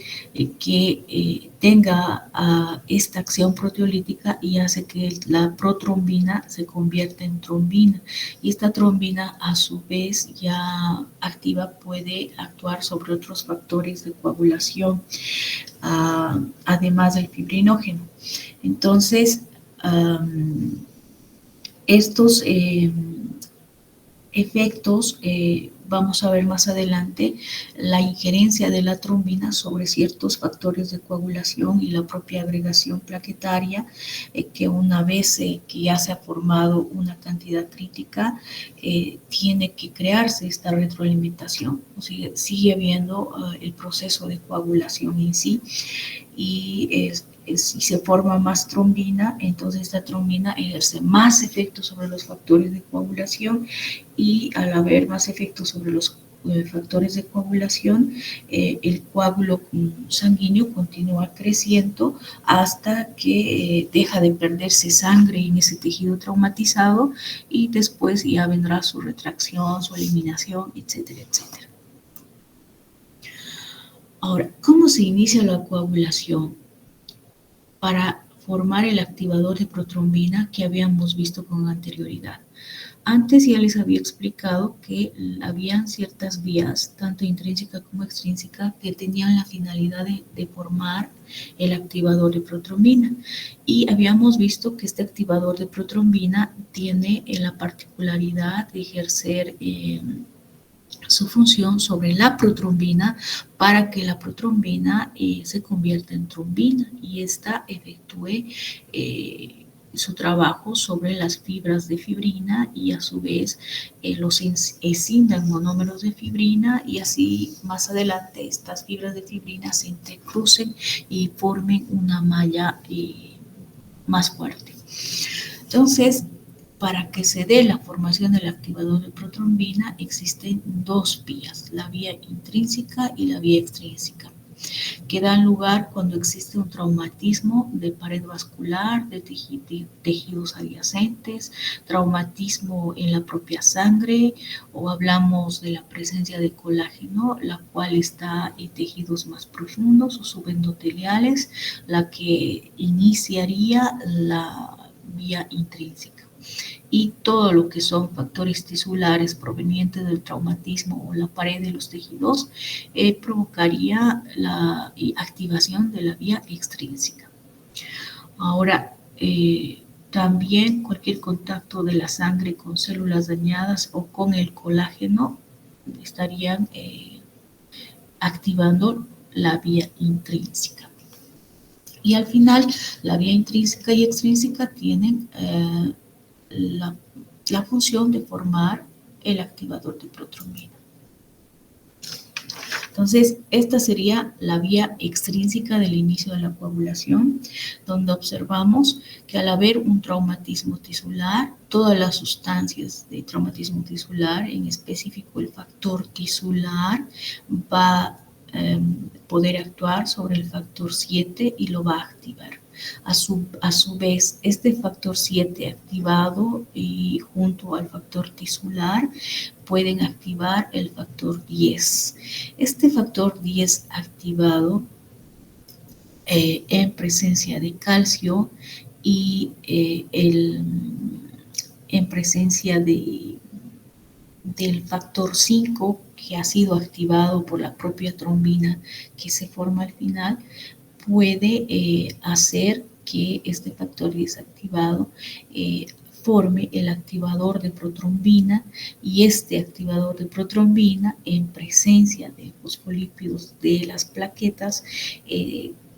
que tenga esta acción proteolítica y hace que la protrombina se convierta en trombina. Y esta trombina, a su vez, ya activa, puede actuar sobre otros factores de coagulación, además del fibrinógeno. Entonces, estos efectos, vamos a ver más adelante la injerencia de la trombina sobre ciertos factores de coagulación y la propia agregación plaquetaria, que una vez que ya se ha formado una cantidad crítica, tiene que crearse esta retroalimentación. Sigue habiendo el proceso de coagulación en sí, y si se forma más trombina, entonces esta trombina ejerce más efectos sobre los factores de coagulación, y al haber más efectos sobre los factores de coagulación, el coágulo sanguíneo continúa creciendo hasta que deja de perderse sangre en ese tejido traumatizado, y después ya vendrá su retracción, su eliminación, etcétera, etcétera. Ahora, ¿cómo se inicia la coagulación? Para formar el activador de protrombina que habíamos visto con anterioridad. Antes ya les había explicado que habían ciertas vías, tanto intrínseca como extrínseca, que tenían la finalidad de formar el activador de protrombina. Y habíamos visto que este activador de protrombina tiene la particularidad de ejercer su función sobre la protrombina para que la protrombina se convierta en trombina y ésta efectúe su trabajo sobre las fibras de fibrina, y a su vez los escindan monómeros de fibrina, y así más adelante estas fibras de fibrina se entrecrucen y formen una malla más fuerte. Entonces, para que se dé la formación del activador de protrombina existen dos vías, la vía intrínseca y la vía extrínseca, que dan lugar cuando existe un traumatismo de pared vascular, de tejidos adyacentes, traumatismo en la propia sangre, o hablamos de la presencia de colágeno, la cual está en tejidos más profundos o subendoteliales, la que iniciaría la vía intrínseca. Y todo lo que son factores tisulares provenientes del traumatismo o la pared de los tejidos provocaría la activación de la vía extrínseca. Ahora, también cualquier contacto de la sangre con células dañadas o con el colágeno estarían activando la vía intrínseca. Y al final, la vía intrínseca y extrínseca tienen la función de formar el activador de protrombina. Entonces, esta sería la vía extrínseca del inicio de la coagulación, donde observamos que al haber un traumatismo tisular, todas las sustancias de traumatismo tisular, en específico el factor tisular, va a poder actuar sobre el factor 7 y lo va a activar. A su vez, este factor 7 activado y junto al factor tisular pueden activar el factor 10. Este factor 10 activado en presencia de calcio y en presencia del factor 5, que ha sido activado por la propia trombina que se forma al final, puede hacer que este factor desactivado forme el activador de protrombina, y este activador de protrombina, en presencia de fosfolípidos de las plaquetas,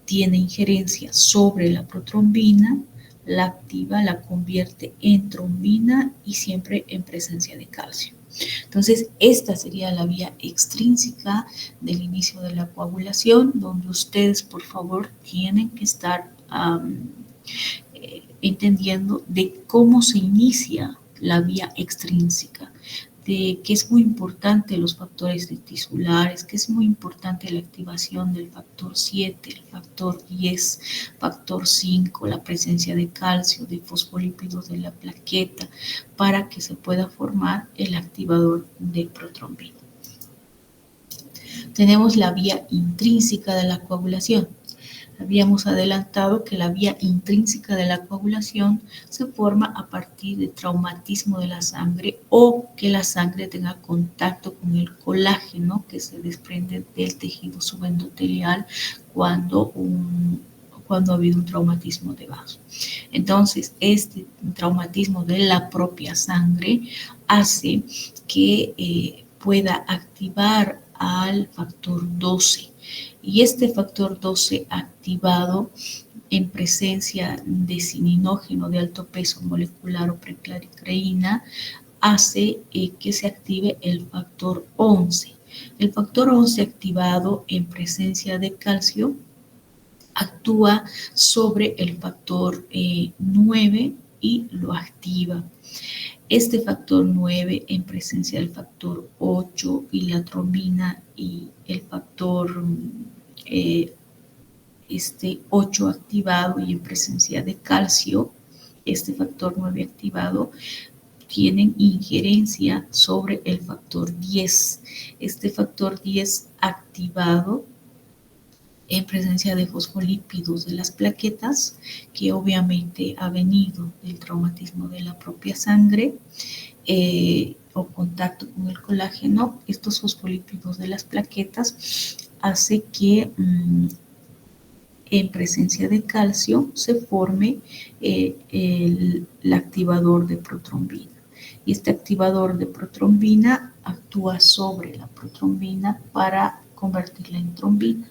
tiene injerencia sobre la protrombina, la activa, la convierte en trombina y siempre en presencia de calcio. Entonces, esta sería la vía extrínseca del inicio de la coagulación, donde ustedes, por favor, tienen que estar entendiendo de cómo se inicia la vía extrínseca, de que es muy importante los factores tisulares, que es muy importante la activación del factor 7, el factor 10, factor 5, la presencia de calcio, de fosfolípidos de la plaqueta, para que se pueda formar el activador de protrombina. Tenemos la vía intrínseca de la coagulación. Habíamos adelantado que la vía intrínseca de la coagulación se forma a partir de traumatismo de la sangre o que la sangre tenga contacto con el colágeno que se desprende del tejido subendotelial cuando ha habido un traumatismo de vaso. Entonces, este traumatismo de la propia sangre hace que pueda activar al factor 12. Y este factor 12 activado en presencia de cininógeno de alto peso molecular o preclaricreína hace que se active el factor 11. El factor 11 activado en presencia de calcio actúa sobre el factor 9 y lo activa. Este factor 9 en presencia del factor 8 y la trombina y el factor 8 activado y en presencia de calcio, este factor 9 activado, tienen injerencia sobre el factor 10. Este factor 10 activado en presencia de fosfolípidos de las plaquetas, que obviamente ha venido del traumatismo de la propia sangre o contacto con el colágeno. Estos fosfolípidos de las plaquetas hace que en presencia de calcio se forme el activador de protrombina. Y este activador de protrombina actúa sobre la protrombina para convertirla en trombina.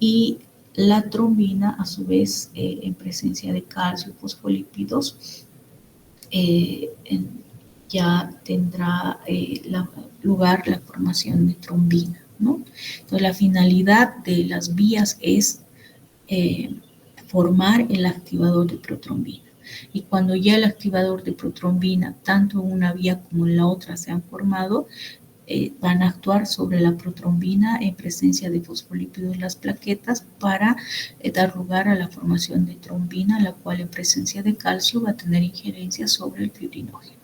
Y la trombina, a su vez, en presencia de calcio y fosfolípidos, ya tendrá lugar la formación de trombina, ¿no? Entonces, la finalidad de las vías es formar el activador de protrombina. Y cuando ya el activador de protrombina, tanto en una vía como en la otra, se han formado, van a actuar sobre la protrombina en presencia de fosfolípidos en las plaquetas para dar lugar a la formación de trombina, la cual en presencia de calcio va a tener injerencia sobre el fibrinógeno.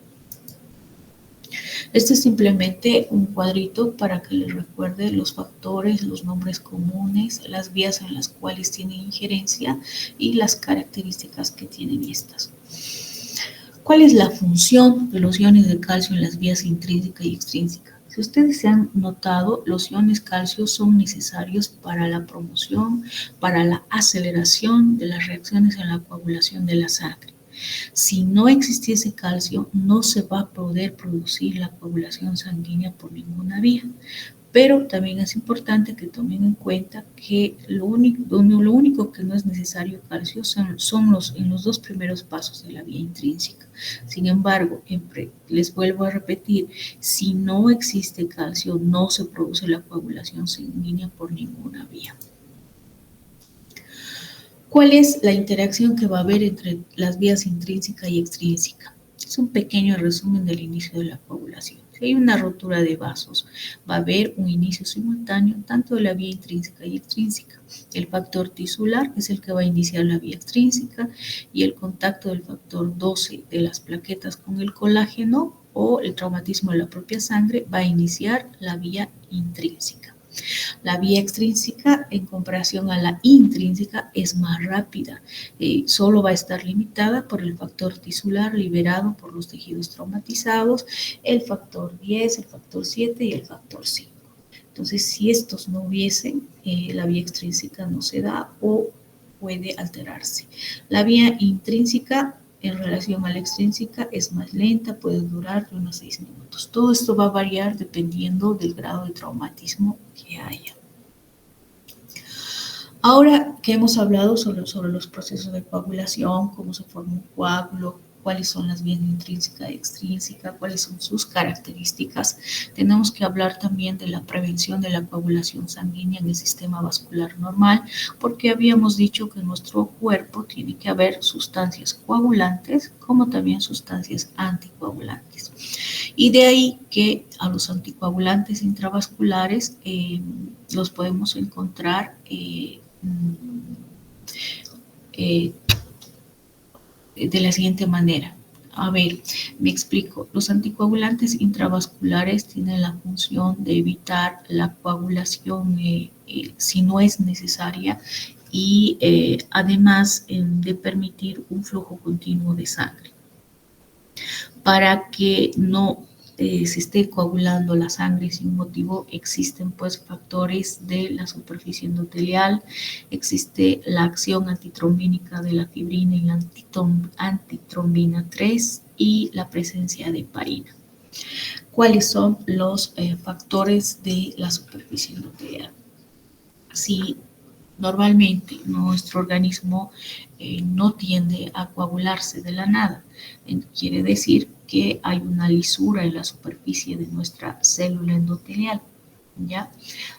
Este es simplemente un cuadrito para que les recuerde los factores, los nombres comunes, las vías en las cuales tienen injerencia y las características que tienen estas. ¿Cuál es la función de los iones de calcio en las vías intrínseca y extrínseca? Si ustedes se han notado, los iones calcio son necesarios para la promoción, para la aceleración de las reacciones en la coagulación de la sangre. Si no existiese calcio, no se va a poder producir la coagulación sanguínea por ninguna vía. Pero también es importante que tomen en cuenta que lo único que no es necesario calcio son en los dos primeros pasos de la vía intrínseca. Sin embargo, les vuelvo a repetir, si no existe calcio, no se produce la coagulación sanguínea por ninguna vía. ¿Cuál es la interacción que va a haber entre las vías intrínseca y extrínseca? Es un pequeño resumen del inicio de la coagulación. Si hay una rotura de vasos, va a haber un inicio simultáneo tanto de la vía intrínseca y extrínseca. El factor tisular es el que va a iniciar la vía extrínseca y el contacto del factor 12 de las plaquetas con el colágeno o el traumatismo de la propia sangre va a iniciar la vía intrínseca. La vía extrínseca en comparación a la intrínseca es más rápida, solo va a estar limitada por el factor tisular liberado por los tejidos traumatizados, el factor 10, el factor 7 y el factor 5. Entonces, si estos no hubiesen, la vía extrínseca no se da o puede alterarse. La vía intrínseca en relación a la extrínseca es más lenta, puede durar de unos 6 minutos. Todo esto va a variar dependiendo del grado de traumatismo que haya. Ahora que hemos hablado sobre los procesos de coagulación, cómo se forma un coágulo, cuáles son las vías intrínseca y extrínseca, cuáles son sus características. Tenemos que hablar también de la prevención de la coagulación sanguínea en el sistema vascular normal, porque habíamos dicho que en nuestro cuerpo tiene que haber sustancias coagulantes como también sustancias anticoagulantes. Y de ahí que a los anticoagulantes intravasculares los podemos encontrar de la siguiente manera. A ver, me explico. Los anticoagulantes intravasculares tienen la función de evitar la coagulación si no es necesaria y además de permitir un flujo continuo de sangre. Para que no se esté coagulando la sangre sin motivo, existen pues factores de la superficie endotelial, existe la acción antitrombínica de la fibrina y la antitrombina 3 y la presencia de heparina. ¿Cuáles son los factores de la superficie endotelial? Si normalmente nuestro organismo no tiende a coagularse de la nada, quiere decir que hay una lisura en la superficie de nuestra célula endotelial, ¿ya?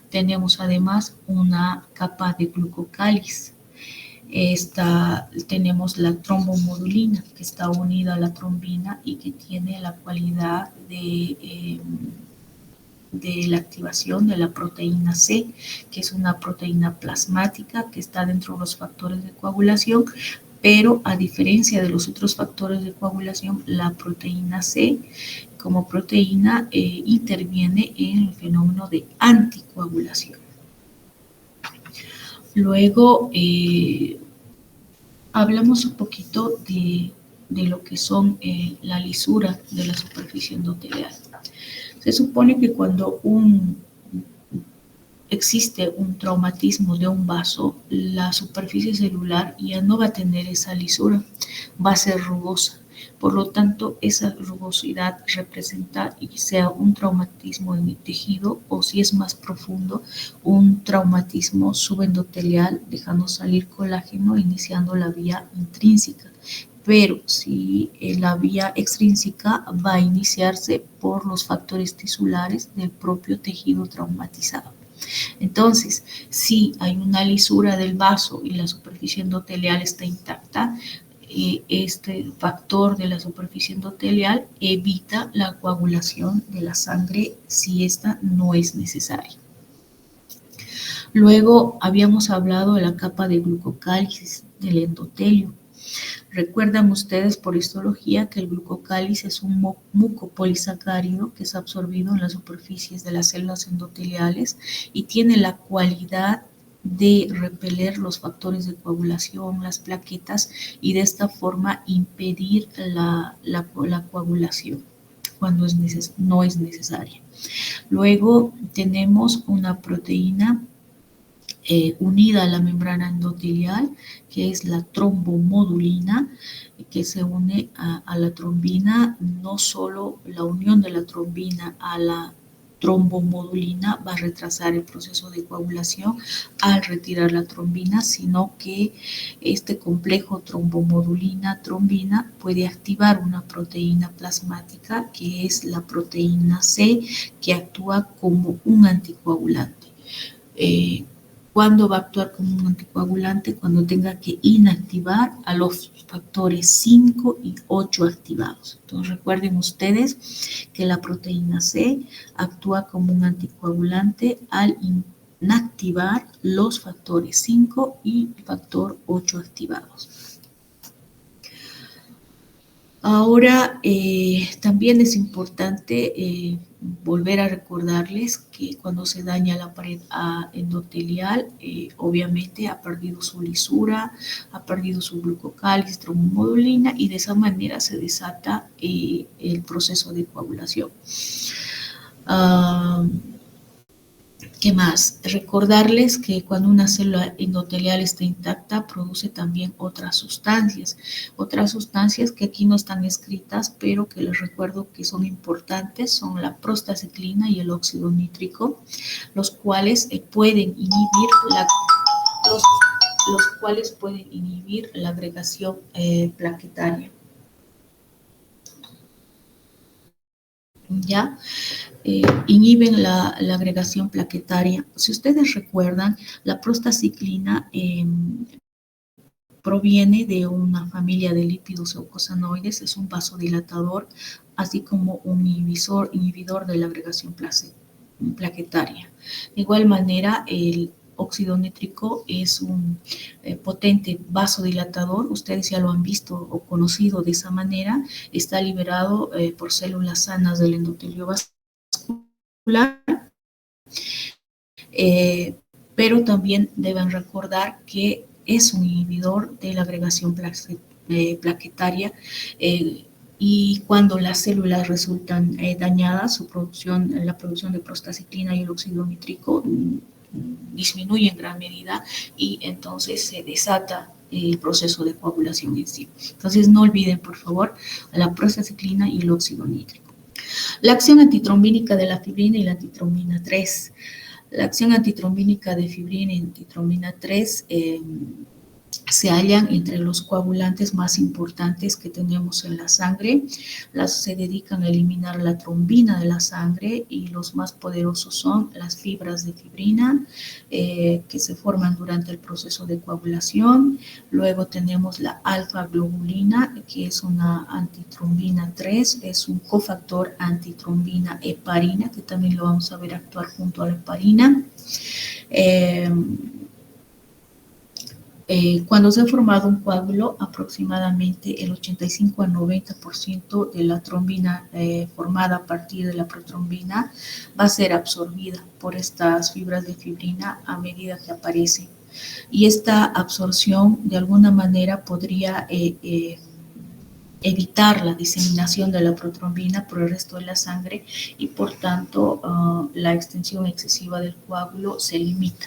Tenemos además una capa de glucocáliz. Tenemos la trombomodulina, que está unida a la trombina y que tiene la cualidad de la activación de la proteína C, que es una proteína plasmática que está dentro de los factores de coagulación, pero a diferencia de los otros factores de coagulación, la proteína C como proteína interviene en el fenómeno de anticoagulación. Luego hablamos un poquito de lo que son la lisura de la superficie endotelial. Se supone que cuando existe un traumatismo de un vaso, la superficie celular ya no va a tener esa lisura, va a ser rugosa. Por lo tanto, esa rugosidad representa, sea un traumatismo en el tejido o, si es más profundo, un traumatismo subendotelial, dejando salir colágeno, iniciando la vía intrínseca. Pero si la vía extrínseca va a iniciarse por los factores tisulares del propio tejido traumatizado. Entonces, si hay una lisura del vaso y la superficie endotelial está intacta, este factor de la superficie endotelial evita la coagulación de la sangre si esta no es necesaria. Luego habíamos hablado de la capa de glucocáliz del endotelio. Recuerdan ustedes por histología que el glucocáliz es un mucopolisacárido que es absorbido en las superficies de las células endoteliales y tiene la cualidad de repeler los factores de coagulación, las plaquetas, y de esta forma impedir la coagulación cuando no es necesaria. Luego tenemos una proteína unida a la membrana endotelial, que es la trombomodulina, que se une a la trombina. No solo la unión de la trombina a la trombomodulina va a retrasar el proceso de coagulación al retirar la trombina, sino que este complejo trombomodulina-trombina puede activar una proteína plasmática, que es la proteína C, que actúa como un anticoagulante. ¿Cuándo va a actuar como un anticoagulante? Cuando tenga que inactivar a los factores 5 y 8 activados. Entonces recuerden ustedes que la proteína C actúa como un anticoagulante al inactivar los factores 5 y factor 8 activados. Ahora, también es importante volver a recordarles que cuando se daña la pared endotelial, obviamente ha perdido su lisura, ha perdido su glucocáliz, trombomodulina, y de esa manera se desata el proceso de coagulación. ¿Qué más? Recordarles que cuando una célula endotelial está intacta, produce también otras sustancias que aquí no están escritas, pero que les recuerdo que son importantes, son la prostaciclina y el óxido nítrico, los cuales pueden inhibir la agregación plaquetaria. ¿ya? Inhiben la agregación plaquetaria. Si ustedes recuerdan, la prostaciclina proviene de una familia de lípidos eucosanoides, es un vasodilatador, así como un inhibidor de la agregación plaquetaria. De igual manera, el óxido nítrico es un potente vasodilatador, ustedes ya lo han visto o conocido de esa manera, está liberado por células sanas del endotelio vascular, pero también deben recordar que es un inhibidor de la agregación plaquetaria y cuando las células resultan dañadas, la producción de prostaciclina y el óxido nítrico disminuye en gran medida y entonces se desata el proceso de coagulación en sí. Entonces no olviden, por favor, la prostaciclina y el óxido nítrico. La acción antitrombínica de la fibrina y la antitrombina 3. La acción antitrombínica de fibrina y antitrombina 3 se hallan entre los coagulantes más importantes que tenemos en la sangre. Se dedican a eliminar la trombina de la sangre y los más poderosos son las fibras de fibrina que se forman durante el proceso de coagulación. Luego tenemos la alfa-globulina, que es una antitrombina 3, es un cofactor antitrombina heparina, que también lo vamos a ver actuar junto a la heparina. Cuando se ha formado un coágulo, aproximadamente el 85 al 90% de la trombina formada a partir de la protrombina va a ser absorbida por estas fibras de fibrina a medida que aparecen. Y esta absorción de alguna manera podría evitar la diseminación de la protrombina por el resto de la sangre y por tanto la extensión excesiva del coágulo se limita.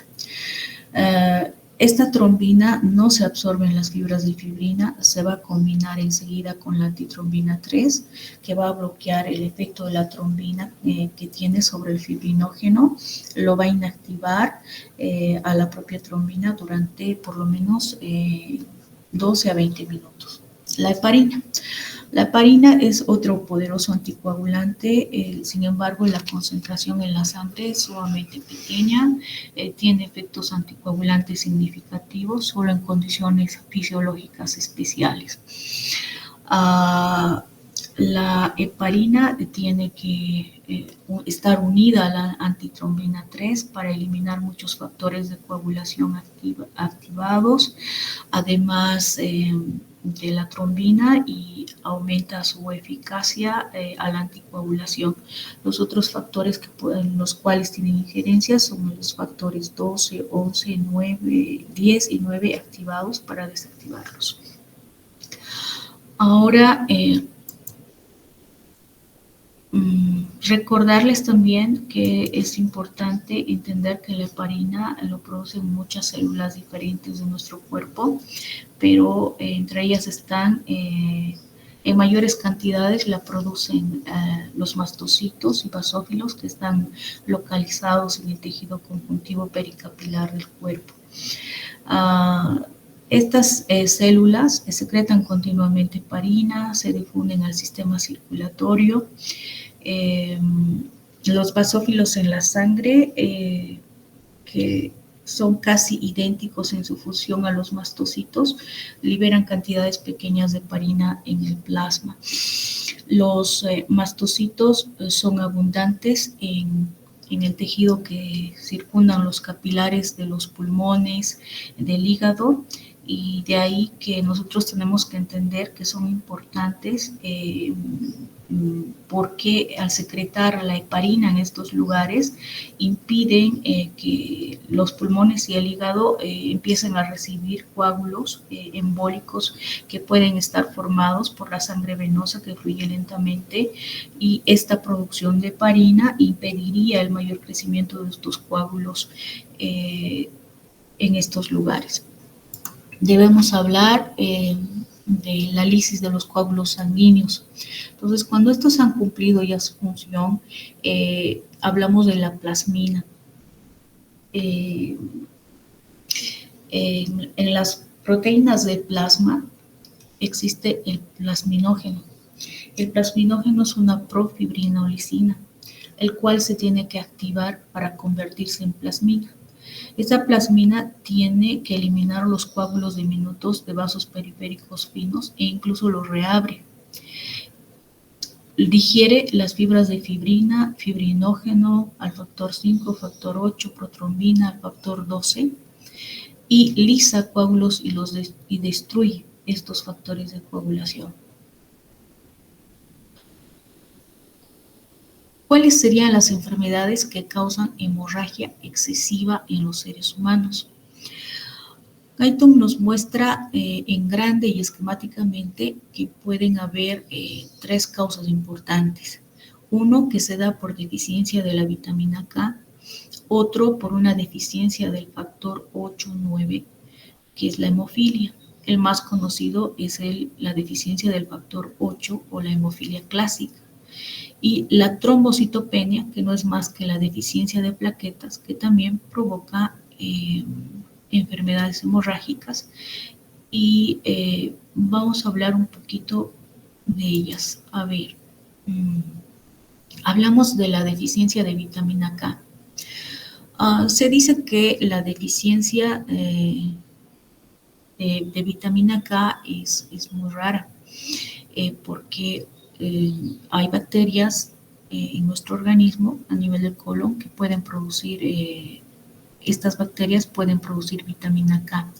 Esta trombina no se absorbe en las fibras de fibrina, se va a combinar enseguida con la antitrombina 3, que va a bloquear el efecto de la trombina que tiene sobre el fibrinógeno, lo va a inactivar a la propia trombina durante por lo menos 12 a 20 minutos. La heparina. La heparina es otro poderoso anticoagulante, sin embargo la concentración en la sangre es sumamente pequeña, tiene efectos anticoagulantes significativos solo en condiciones fisiológicas especiales. La heparina tiene que estar unida a la antitrombina 3 para eliminar muchos factores de coagulación activados, además de la trombina, y aumenta su eficacia a la anticoagulación. Los otros factores los cuales tienen injerencia son los factores 12, 11, 9, 10 y 9 activados para desactivarlos. Ahora, recordarles también que es importante entender que la heparina lo producen muchas células diferentes de nuestro cuerpo, pero entre ellas están en mayores cantidades la producen los mastocitos y basófilos que están localizados en el tejido conjuntivo pericapilar del cuerpo. Estas células secretan continuamente heparina, se difunden al sistema circulatorio. Los basófilos en la sangre, que son casi idénticos en su función a los mastocitos, liberan cantidades pequeñas de heparina en el plasma. Los mastocitos son abundantes en el tejido que circundan los capilares de los pulmones, del hígado, y de ahí que nosotros tenemos que entender que son importantes porque al secretar la heparina en estos lugares impiden que los pulmones y el hígado empiecen a recibir coágulos embólicos que pueden estar formados por la sangre venosa que fluye lentamente, y esta producción de heparina impediría el mayor crecimiento de estos coágulos en estos lugares. Debemos hablar de la lisis de los coágulos sanguíneos. Entonces, cuando estos han cumplido ya su función, hablamos de la plasmina. En las proteínas del plasma existe el plasminógeno. El plasminógeno es una profibrinolisina, el cual se tiene que activar para convertirse en plasmina. Esta plasmina tiene que eliminar los coágulos diminutos de vasos periféricos finos e incluso los reabre. Digiere las fibras de fibrina, fibrinógeno, al factor 5, factor 8, protrombina, al factor 12 y lisa coágulos y destruye estos factores de coagulación. ¿Cuáles serían las enfermedades que causan hemorragia excesiva en los seres humanos? Guyton nos muestra en grande y esquemáticamente que pueden haber tres causas importantes. Uno que se da por deficiencia de la vitamina K, otro por una deficiencia del factor 8-9, que es la hemofilia. El más conocido es la deficiencia del factor 8 o la hemofilia clásica. Y la trombocitopenia, que no es más que la deficiencia de plaquetas, que también provoca enfermedades hemorrágicas. Y vamos a hablar un poquito de ellas. A ver, hablamos de la deficiencia de vitamina K. Se dice que la deficiencia de vitamina K es muy rara, porque hay bacterias en nuestro organismo a nivel del colon que pueden producir, estas bacterias pueden producir vitamina K,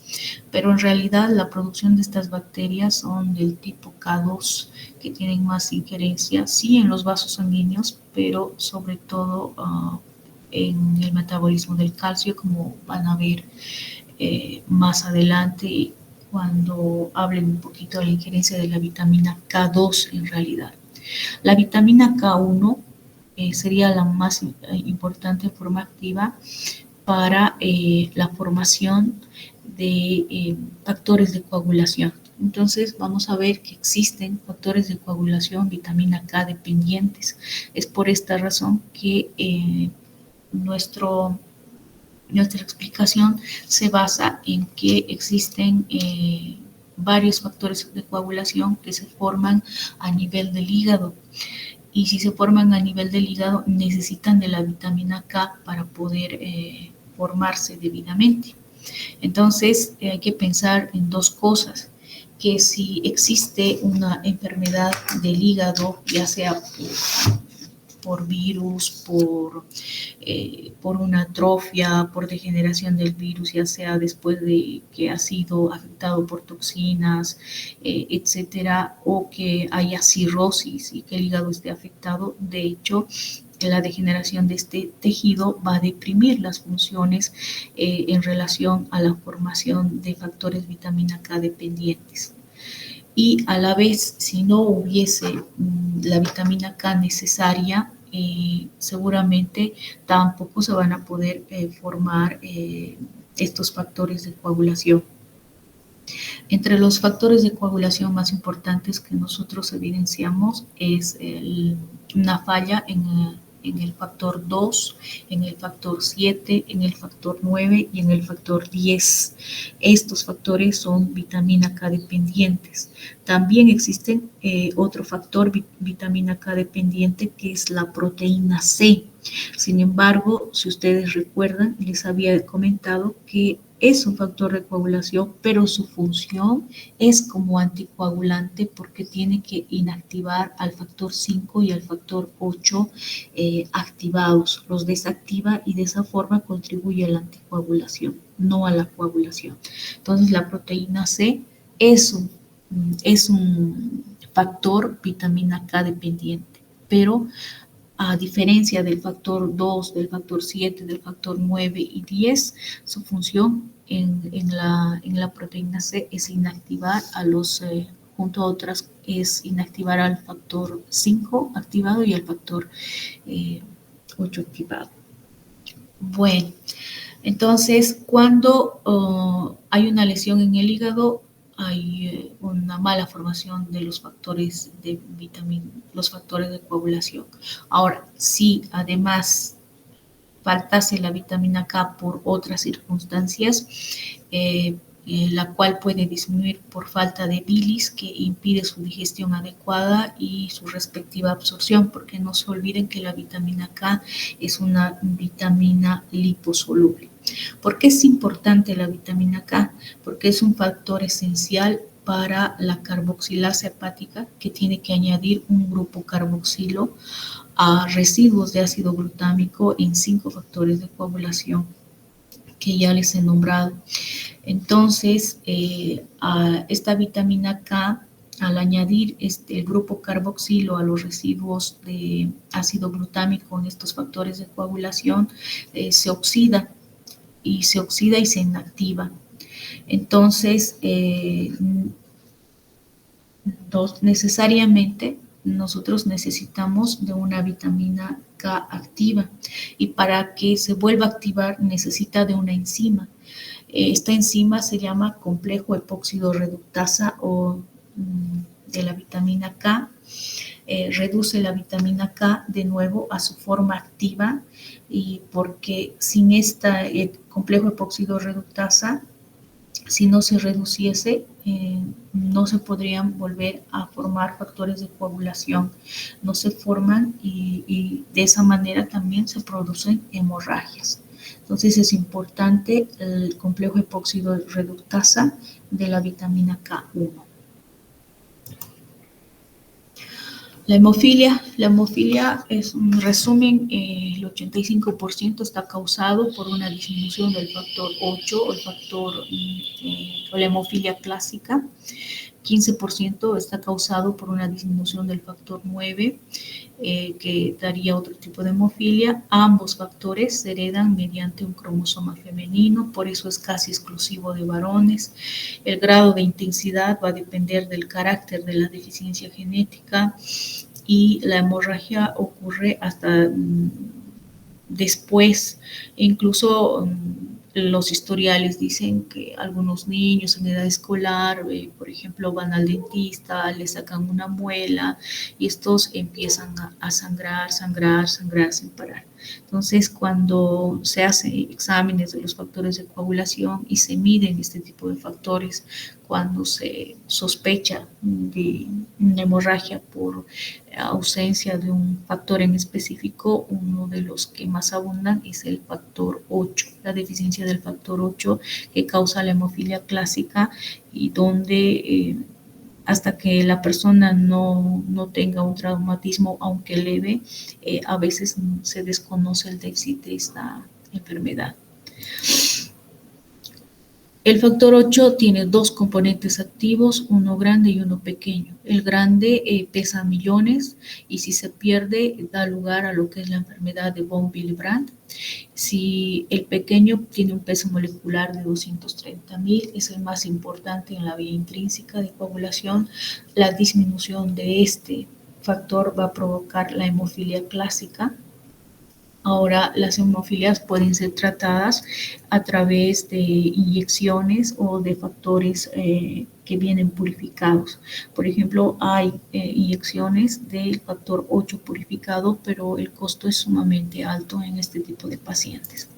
pero en realidad la producción de estas bacterias son del tipo K2, que tienen más injerencia, sí, en los vasos sanguíneos, pero sobre todo en el metabolismo del calcio, como van a ver más adelante cuando hablen un poquito de la injerencia de la vitamina K2 en realidad. La vitamina K1 sería la más importante forma activa para la formación de factores de coagulación. Entonces vamos a ver que existen factores de coagulación vitamina K dependientes. Es por esta razón que nuestra explicación se basa en que existen varios factores de coagulación que se forman a nivel del hígado. Y si se forman a nivel del hígado, necesitan de la vitamina K para poder formarse debidamente. Entonces, hay que pensar en dos cosas, que si existe una enfermedad del hígado, ya sea por virus, por una atrofia, por degeneración del virus, ya sea después de que ha sido afectado por toxinas, etcétera, o que haya cirrosis y que el hígado esté afectado. De hecho, la degeneración de este tejido va a deprimir las funciones en relación a la formación de factores vitamina K dependientes. Y a la vez, si no hubiese la vitamina K necesaria, seguramente tampoco se van a poder formar estos factores de coagulación. Entre los factores de coagulación más importantes que nosotros evidenciamos es una falla en el factor 2, en el factor 7, en el factor 9 y en el factor 10. Estos factores son vitamina K dependientes. También existen otro factor vitamina K dependiente que es la proteína C. Sin embargo, si ustedes recuerdan, les había comentado que es un factor de coagulación, pero su función es como anticoagulante porque tiene que inactivar al factor 5 y al factor 8 activados. Los desactiva y de esa forma contribuye a la anticoagulación, no a la coagulación. Entonces, la proteína C es un factor vitamina K dependiente, pero a diferencia del factor 2, del factor 7, del factor 9 y 10, su función en la proteína C es inactivar a los, junto a otras, es inactivar al factor 5 activado y al factor 8 activado. Bueno, entonces cuando hay una lesión en el hígado, hay una mala formación de los factores de vitamina, los factores de coagulación. Ahora, si además faltase la vitamina K por otras circunstancias, la cual puede disminuir por falta de bilis que impide su digestión adecuada y su respectiva absorción, porque no se olviden que la vitamina K es una vitamina liposoluble. ¿Por qué es importante la vitamina K? Porque es un factor esencial para la carboxilasa hepática, que tiene que añadir un grupo carboxilo a residuos de ácido glutámico en 5 factores de coagulación que ya les he nombrado. Entonces, a esta vitamina K, al añadir el grupo carboxilo a los residuos de ácido glutámico en estos factores de coagulación, se oxida y se inactiva. Entonces, necesariamente nosotros necesitamos de una vitamina K activa, y para que se vuelva a activar necesita de una enzima. Esta enzima se llama complejo epóxido reductasa o de la vitamina K. Reduce la vitamina K de nuevo a su forma activa, y porque sin este complejo epóxido reductasa, si no se reduciese, no se podrían volver a formar factores de coagulación, no se forman, y de esa manera también se producen hemorragias. Entonces es importante el complejo epóxido reductasa de la vitamina K1. La hemofilia es un resumen, el 85% está causado por una disminución del factor 8 o o la hemofilia clásica. 15% está causado por una disminución del factor 9, que daría otro tipo de hemofilia. Ambos factores se heredan mediante un cromosoma femenino, por eso es casi exclusivo de varones. El grado de intensidad va a depender del carácter de la deficiencia genética, y la hemorragia ocurre hasta después. Incluso los historiales dicen que algunos niños en edad escolar, por ejemplo, van al dentista, le sacan una muela y estos empiezan a sangrar sin parar. Entonces, cuando se hacen exámenes de los factores de coagulación y se miden este tipo de factores, cuando se sospecha de una hemorragia por ausencia de un factor en específico, uno de los que más abundan es el factor 8, la deficiencia del factor 8 que causa la hemofilia clásica, y donde hasta que la persona no tenga un traumatismo, aunque leve, a veces se desconoce el déficit de esta enfermedad. El factor 8 tiene dos componentes activos, uno grande y uno pequeño. El grande pesa millones, y si se pierde da lugar a lo que es la enfermedad de von Willebrand. Si el pequeño tiene un peso molecular de 230.000, es el más importante en la vía intrínseca de coagulación. La disminución de este factor va a provocar la hemofilia clásica. Ahora, las hemofilias pueden ser tratadas a través de inyecciones o de factores que vienen purificados. Por ejemplo, hay inyecciones del factor 8 purificado, pero el costo es sumamente alto en este tipo de pacientes.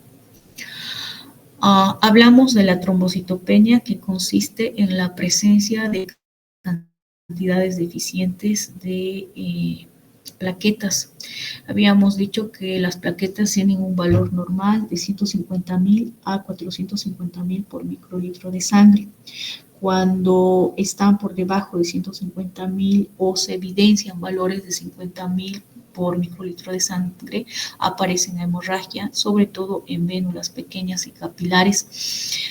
Hablamos de la trombocitopenia, que consiste en la presencia de cantidades deficientes de plaquetas. Habíamos dicho que las plaquetas tienen un valor normal de 150.000 a 450.000 por microlitro de sangre. Cuando están por debajo de 150.000 o se evidencian valores de 50.000 por microlitro de sangre, aparecen hemorragia, sobre todo en vénulas pequeñas y capilares.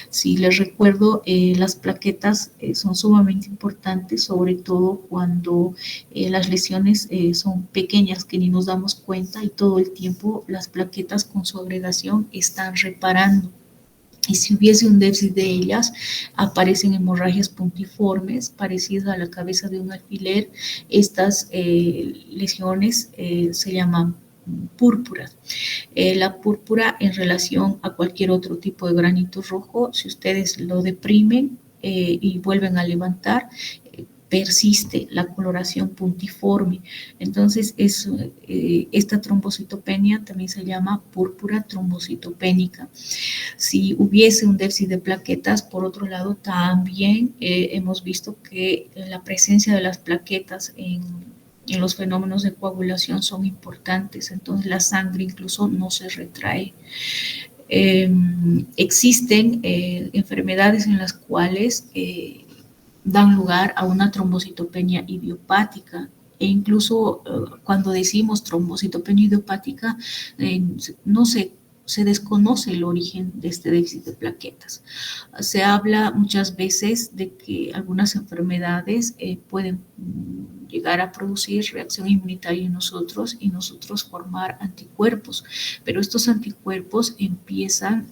Si les recuerdo, las plaquetas son sumamente importantes, sobre todo cuando las lesiones son pequeñas, que ni nos damos cuenta, y todo el tiempo las plaquetas con su agregación están reparando. Y si hubiese un déficit de ellas, aparecen hemorragias puntiformes, parecidas a la cabeza de un alfiler. Estas lesiones se llaman púrpuras. La púrpura, en relación a cualquier otro tipo de granito rojo, si ustedes lo deprimen y vuelven a levantar, persiste la coloración puntiforme. Entonces, esta trombocitopenia también se llama púrpura trombocitopénica. Si hubiese un déficit de plaquetas, por otro lado, también hemos visto que la presencia de las plaquetas en los fenómenos de coagulación son importantes, entonces la sangre incluso no se retrae. Existen enfermedades en las cuales dan lugar a una trombocitopenia idiopática, e incluso cuando decimos trombocitopenia idiopática, no se desconoce el origen de este déficit de plaquetas. Se habla muchas veces de que algunas enfermedades pueden llegar a producir reacción inmunitaria en nosotros y nosotros formar anticuerpos, pero estos anticuerpos empiezan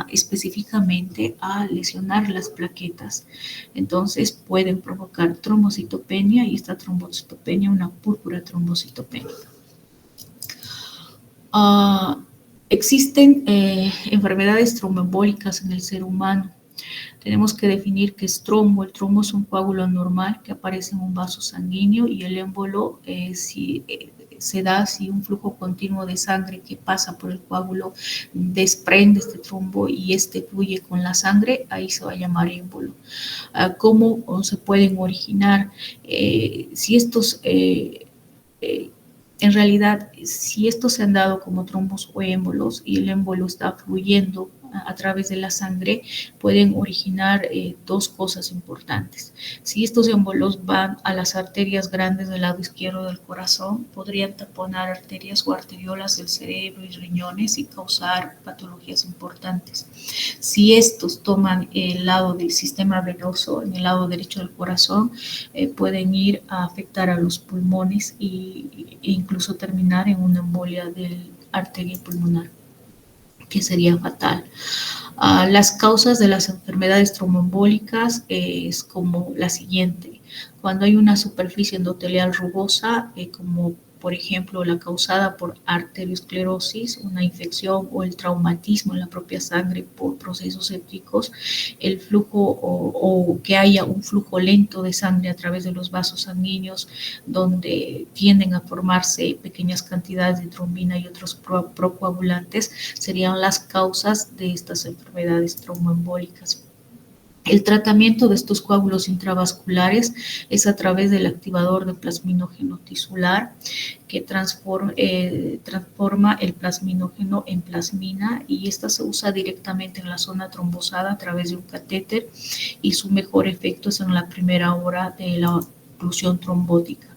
específicamente a lesionar las plaquetas. Entonces pueden provocar trombocitopenia y esta trombocitopenia una púrpura trombocitopénica. Existen enfermedades tromboembólicas en el ser humano. Tenemos que definir qué es trombo. El trombo es un coágulo normal que aparece en un vaso sanguíneo y el émbolo se da si un flujo continuo de sangre que pasa por el coágulo desprende este trombo y este fluye con la sangre, ahí se va a llamar émbolo. ¿Cómo se pueden originar? Si estos en realidad, si estos se han dado como trombos o émbolos y el émbolo está fluyendo a través de la sangre, pueden originar dos cosas importantes. Si estos émbolos van a las arterias grandes del lado izquierdo del corazón, podrían taponar arterias o arteriolas del cerebro y riñones y causar patologías importantes. Si estos toman el lado del sistema venoso, en el lado derecho del corazón, pueden ir a afectar a los pulmones e incluso terminar en una embolia de la arteria pulmonar, que sería fatal. Las causas de las enfermedades tromboembólicas es como la siguiente. Cuando hay una superficie endotelial rugosa, como por ejemplo la causada por arteriosclerosis, una infección o el traumatismo en la propia sangre por procesos sépticos, el flujo o que haya un flujo lento de sangre a través de los vasos sanguíneos donde tienden a formarse pequeñas cantidades de trombina y otros procoagulantes serían las causas de estas enfermedades tromboembólicas. El tratamiento de estos coágulos intravasculares es a través del activador de plasminógeno tisular que transforma el plasminógeno en plasmina y esta se usa directamente en la zona trombosada a través de un catéter y su mejor efecto es en la primera hora de la oclusión trombótica.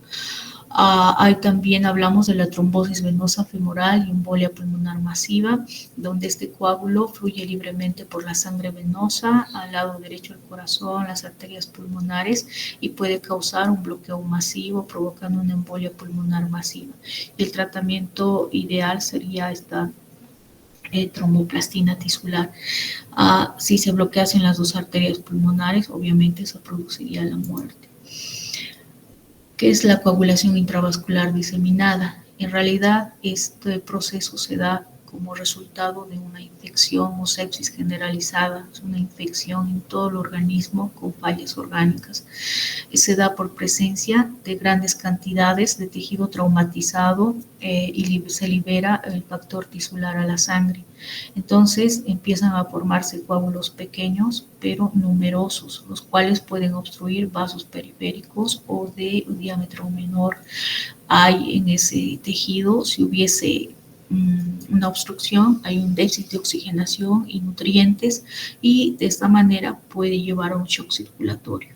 Ahí también hablamos de la trombosis venosa femoral y embolia pulmonar masiva, donde este coágulo fluye libremente por la sangre venosa al lado derecho del corazón, las arterias pulmonares y puede causar un bloqueo masivo provocando una embolia pulmonar masiva. Y el tratamiento ideal sería esta tromboplastina tisular. Si se bloqueasen las dos arterias pulmonares, obviamente se produciría la muerte. ¿Qué es la coagulación intravascular diseminada? En realidad, este proceso se da como resultado de una infección o sepsis generalizada, es una infección en todo el organismo con fallas orgánicas. Se da por presencia de grandes cantidades de tejido traumatizado y se libera el factor tisular a la sangre. Entonces empiezan a formarse coágulos pequeños pero numerosos, los cuales pueden obstruir vasos periféricos o de diámetro menor. Hay en ese tejido, si hubiese una obstrucción, hay un déficit de oxigenación y nutrientes y de esta manera puede llevar a un shock circulatorio.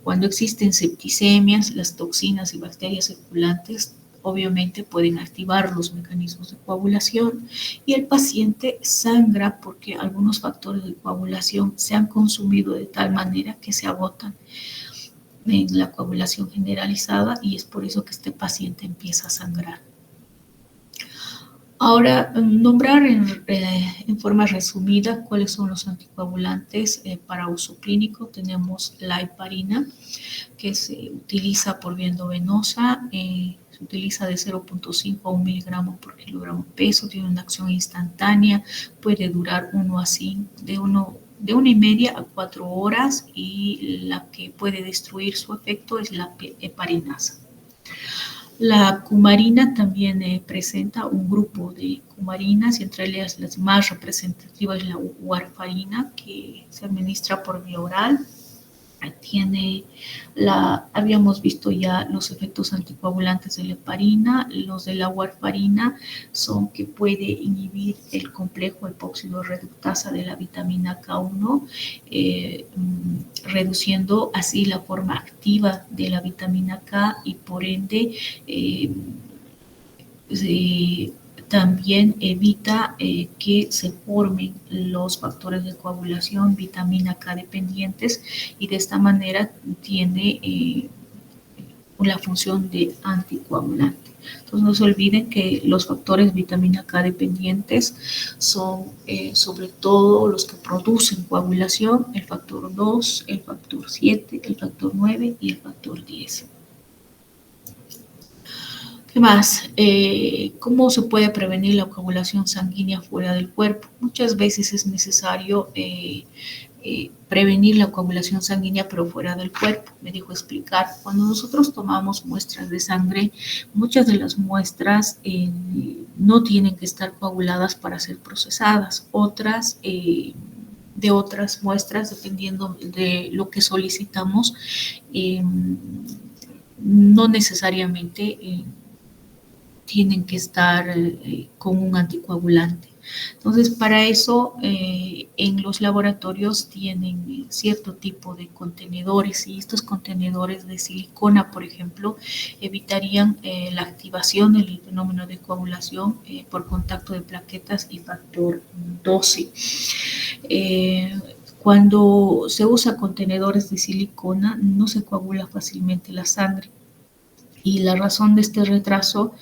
Cuando existen septicemias, las toxinas y bacterias circulantes obviamente pueden activar los mecanismos de coagulación y el paciente sangra porque algunos factores de coagulación se han consumido de tal manera que se agotan en la coagulación generalizada y es por eso que este paciente empieza a sangrar. Ahora, nombrar en forma resumida cuáles son los anticoagulantes para uso clínico. Tenemos la heparina, que se utiliza por vía endovenosa, se utiliza de 0.5 a 1 miligramo por kilogramo peso, tiene una acción instantánea, puede durar de 1 de 1,5 a 4 horas y la que puede destruir su efecto es la heparinasa. La cumarina también presenta un grupo de cumarinas y entre ellas las más representativas es la warfarina que se administra por vía oral. Habíamos visto ya los efectos anticoagulantes de la heparina. Los de la warfarina son que puede inhibir el complejo epóxido reductasa de la vitamina K1, reduciendo así la forma activa de la vitamina K y por ende también evita que se formen los factores de coagulación vitamina K dependientes y de esta manera tiene la función de anticoagulante. Entonces no se olviden que los factores vitamina K dependientes son sobre todo los que producen coagulación, el factor 2, el factor 7, el factor 9 y el factor 10. ¿Qué más? ¿Cómo se puede prevenir la coagulación sanguínea fuera del cuerpo? Muchas veces es necesario prevenir la coagulación sanguínea pero fuera del cuerpo. Me dijo explicar, cuando nosotros tomamos muestras de sangre, muchas de las muestras no tienen que estar coaguladas para ser procesadas. Otras de otras muestras, dependiendo de lo que solicitamos, no necesariamente tienen que estar con un anticoagulante. Entonces, para eso, en los laboratorios tienen cierto tipo de contenedores y estos contenedores de silicona, por ejemplo, evitarían la activación del fenómeno de coagulación por contacto de plaquetas y factor 12. Cuando se usa contenedores de silicona, no se coagula fácilmente la sangre. Y la razón de este retraso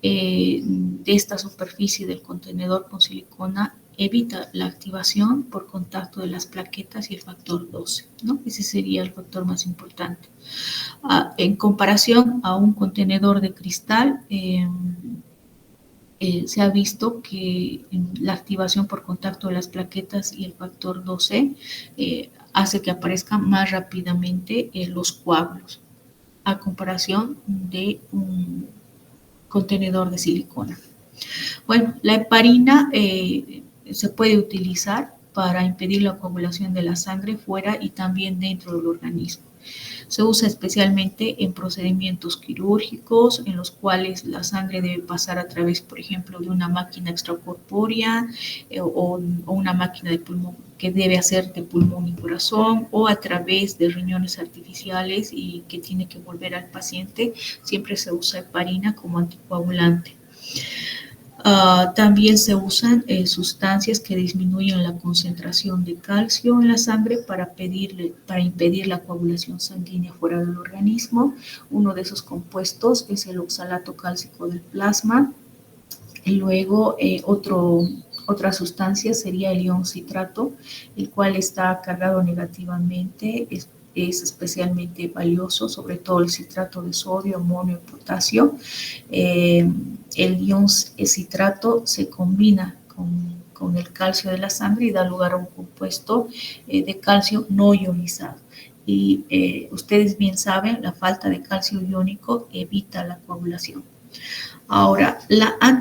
de esta superficie del contenedor con silicona evita la activación por contacto de las plaquetas y el factor 12, ¿no? Ese sería el factor más importante. En comparación a un contenedor de cristal, se ha visto que la activación por contacto de las plaquetas y el factor 12 hace que aparezcan más rápidamente los coágulos a comparación de un contenedor de silicona. Bueno, la heparina se puede utilizar para impedir la coagulación de la sangre fuera y también dentro del organismo. Se usa especialmente en procedimientos quirúrgicos en los cuales la sangre debe pasar a través, por ejemplo, de una máquina extracorpórea o una máquina de pulmón que debe hacer de pulmón y corazón o a través de riñones artificiales y que tiene que volver al paciente. Siempre se usa heparina como anticoagulante. También se usan sustancias que disminuyen la concentración de calcio en la sangre para impedir la coagulación sanguínea fuera del organismo. Uno de esos compuestos es el oxalato cálcico del plasma. Y luego otra sustancia sería el ion citrato, el cual está cargado negativamente, es especialmente valioso, sobre todo el citrato de sodio, amonio y potasio. El ion citrato se combina con el calcio de la sangre y da lugar a un compuesto de calcio no ionizado. Y ustedes bien saben, la falta de calcio iónico evita la coagulación. Ahora,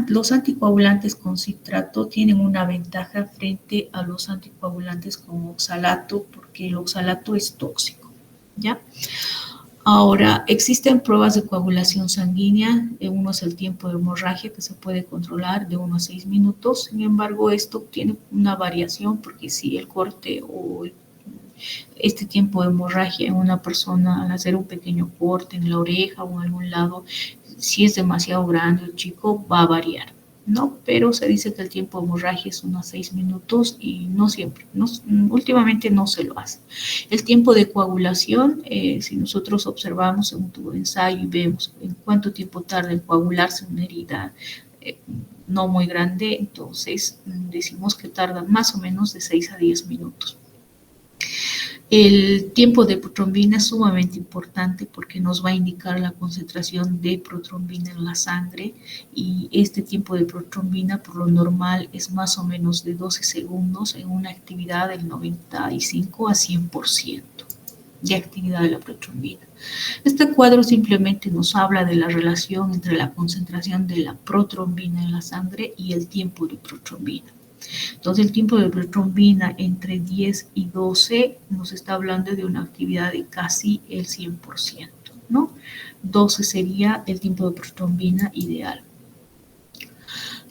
los anticoagulantes con citrato tienen una ventaja frente a los anticoagulantes con oxalato porque el oxalato es tóxico, ¿ya? Ahora, existen pruebas de coagulación sanguínea. Uno es el tiempo de hemorragia que se puede controlar de 1 a 6 minutos. Sin embargo, esto tiene una variación porque si el corte o este tiempo de hemorragia en una persona al hacer un pequeño corte en la oreja o en algún lado, si es demasiado grande o chico, va a variar, ¿no? Pero se dice que el tiempo de hemorragia es unos 6 minutos y no siempre, últimamente no se lo hace. El tiempo de coagulación, si nosotros observamos en un tubo de ensayo y vemos en cuánto tiempo tarda en coagularse una herida no muy grande, entonces decimos que tarda más o menos de 6 a 10 minutos. El tiempo de protrombina es sumamente importante porque nos va a indicar la concentración de protrombina en la sangre, y este tiempo de protrombina por lo normal es más o menos de 12 segundos en una actividad del 95 a 100% de actividad de la protrombina. Este cuadro simplemente nos habla de la relación entre la concentración de la protrombina en la sangre y el tiempo de protrombina. Entonces, el tiempo de protrombina entre 10 y 12 nos está hablando de una actividad de casi el 100%, ¿no? 12 sería el tiempo de protrombina ideal.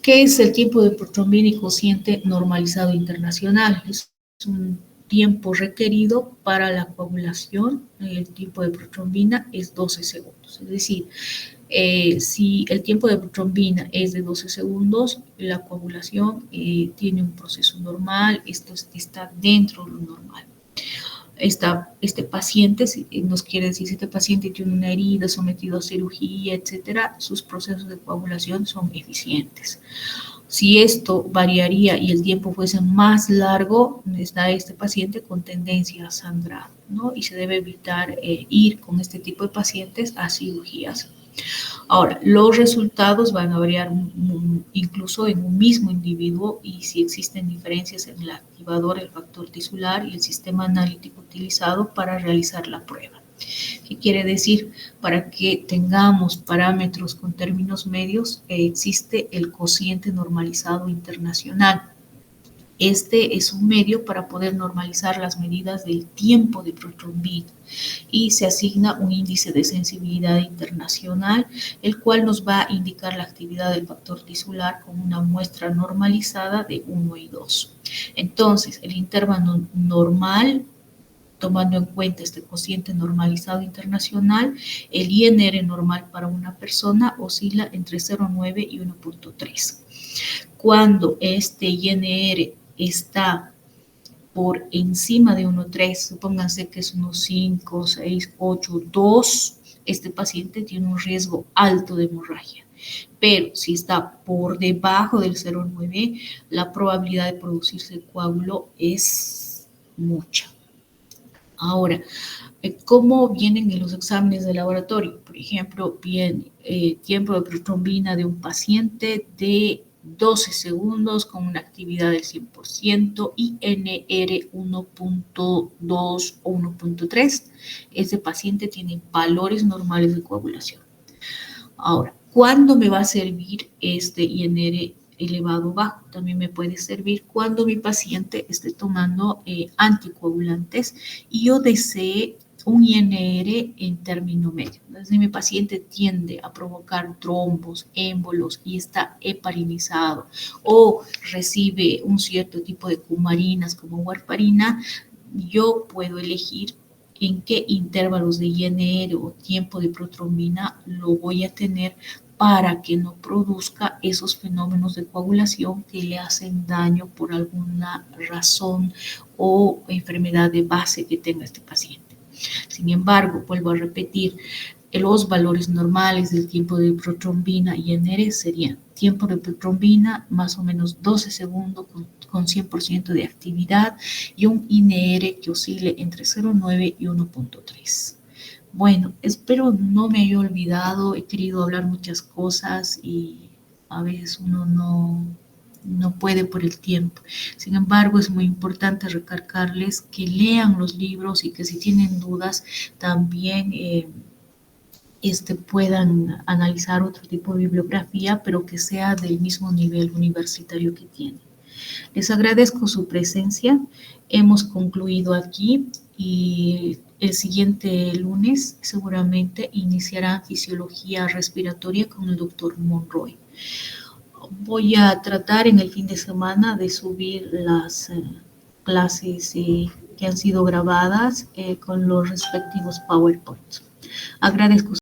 ¿Qué es el tiempo de protrombina y cociente normalizado internacional? Es un tiempo requerido para la coagulación. El tiempo de protrombina es 12 segundos, es decir, si el tiempo de protrombina es de 12 segundos, la coagulación tiene un proceso normal, esto está dentro de lo normal. Este paciente, nos quiere decir, si este paciente tiene una herida, sometido a cirugía, etcétera, sus procesos de coagulación son eficientes. Si esto variaría y el tiempo fuese más largo, está este paciente con tendencia a sangrar, ¿no? Y se debe evitar ir con este tipo de pacientes a cirugías. Ahora, los resultados van a variar incluso en un mismo individuo, y si existen diferencias en el activador, el factor tisular y el sistema analítico utilizado para realizar la prueba. ¿Qué quiere decir? Para que tengamos parámetros con términos medios, existe el cociente normalizado internacional. Este es un medio para poder normalizar las medidas del tiempo de protrombina, y se asigna un índice de sensibilidad internacional, el cual nos va a indicar la actividad del factor tisular con una muestra normalizada de 1 y 2. Entonces, el intervalo normal, tomando en cuenta este cociente normalizado internacional, el INR normal para una persona oscila entre 0,9 y 1,3. Cuando este INR está por encima de 1,3, supónganse que es 1,5, 6, 8, 2, este paciente tiene un riesgo alto de hemorragia. Pero si está por debajo del 0,9, la probabilidad de producirse coágulo es mucha. Ahora, ¿cómo vienen en los exámenes de laboratorio? Por ejemplo, viene tiempo de protrombina de un paciente de 12 segundos con una actividad del 100%, INR 1,2 o 1,3. Ese paciente tiene valores normales de coagulación. Ahora, ¿cuándo me va a servir este INR elevado o bajo? También me puede servir cuando mi paciente esté tomando anticoagulantes y yo desee un INR en término medio. Entonces, mi paciente tiende a provocar trombos, émbolos y está heparinizado, o recibe un cierto tipo de cumarinas como warfarina, yo puedo elegir en qué intervalos de INR o tiempo de protrombina lo voy a tener para que no produzca esos fenómenos de coagulación que le hacen daño por alguna razón o enfermedad de base que tenga este paciente. Sin embargo, vuelvo a repetir, los valores normales del tiempo de protrombina y INR serían tiempo de protrombina más o menos 12 segundos con 100% de actividad y un INR que oscile entre 0,9 y 1,3. Bueno, espero no me haya olvidado, he querido hablar muchas cosas y a veces uno no puede por el tiempo. Sin embargo, es muy importante recalcarles que lean los libros y que si tienen dudas también puedan analizar otro tipo de bibliografía, pero que sea del mismo nivel universitario que tienen. Les agradezco su presencia. Hemos concluido aquí y el siguiente lunes seguramente iniciará fisiología respiratoria con el doctor Monroy. Voy a tratar en el fin de semana de subir las clases que han sido grabadas con los respectivos PowerPoints. Agradezco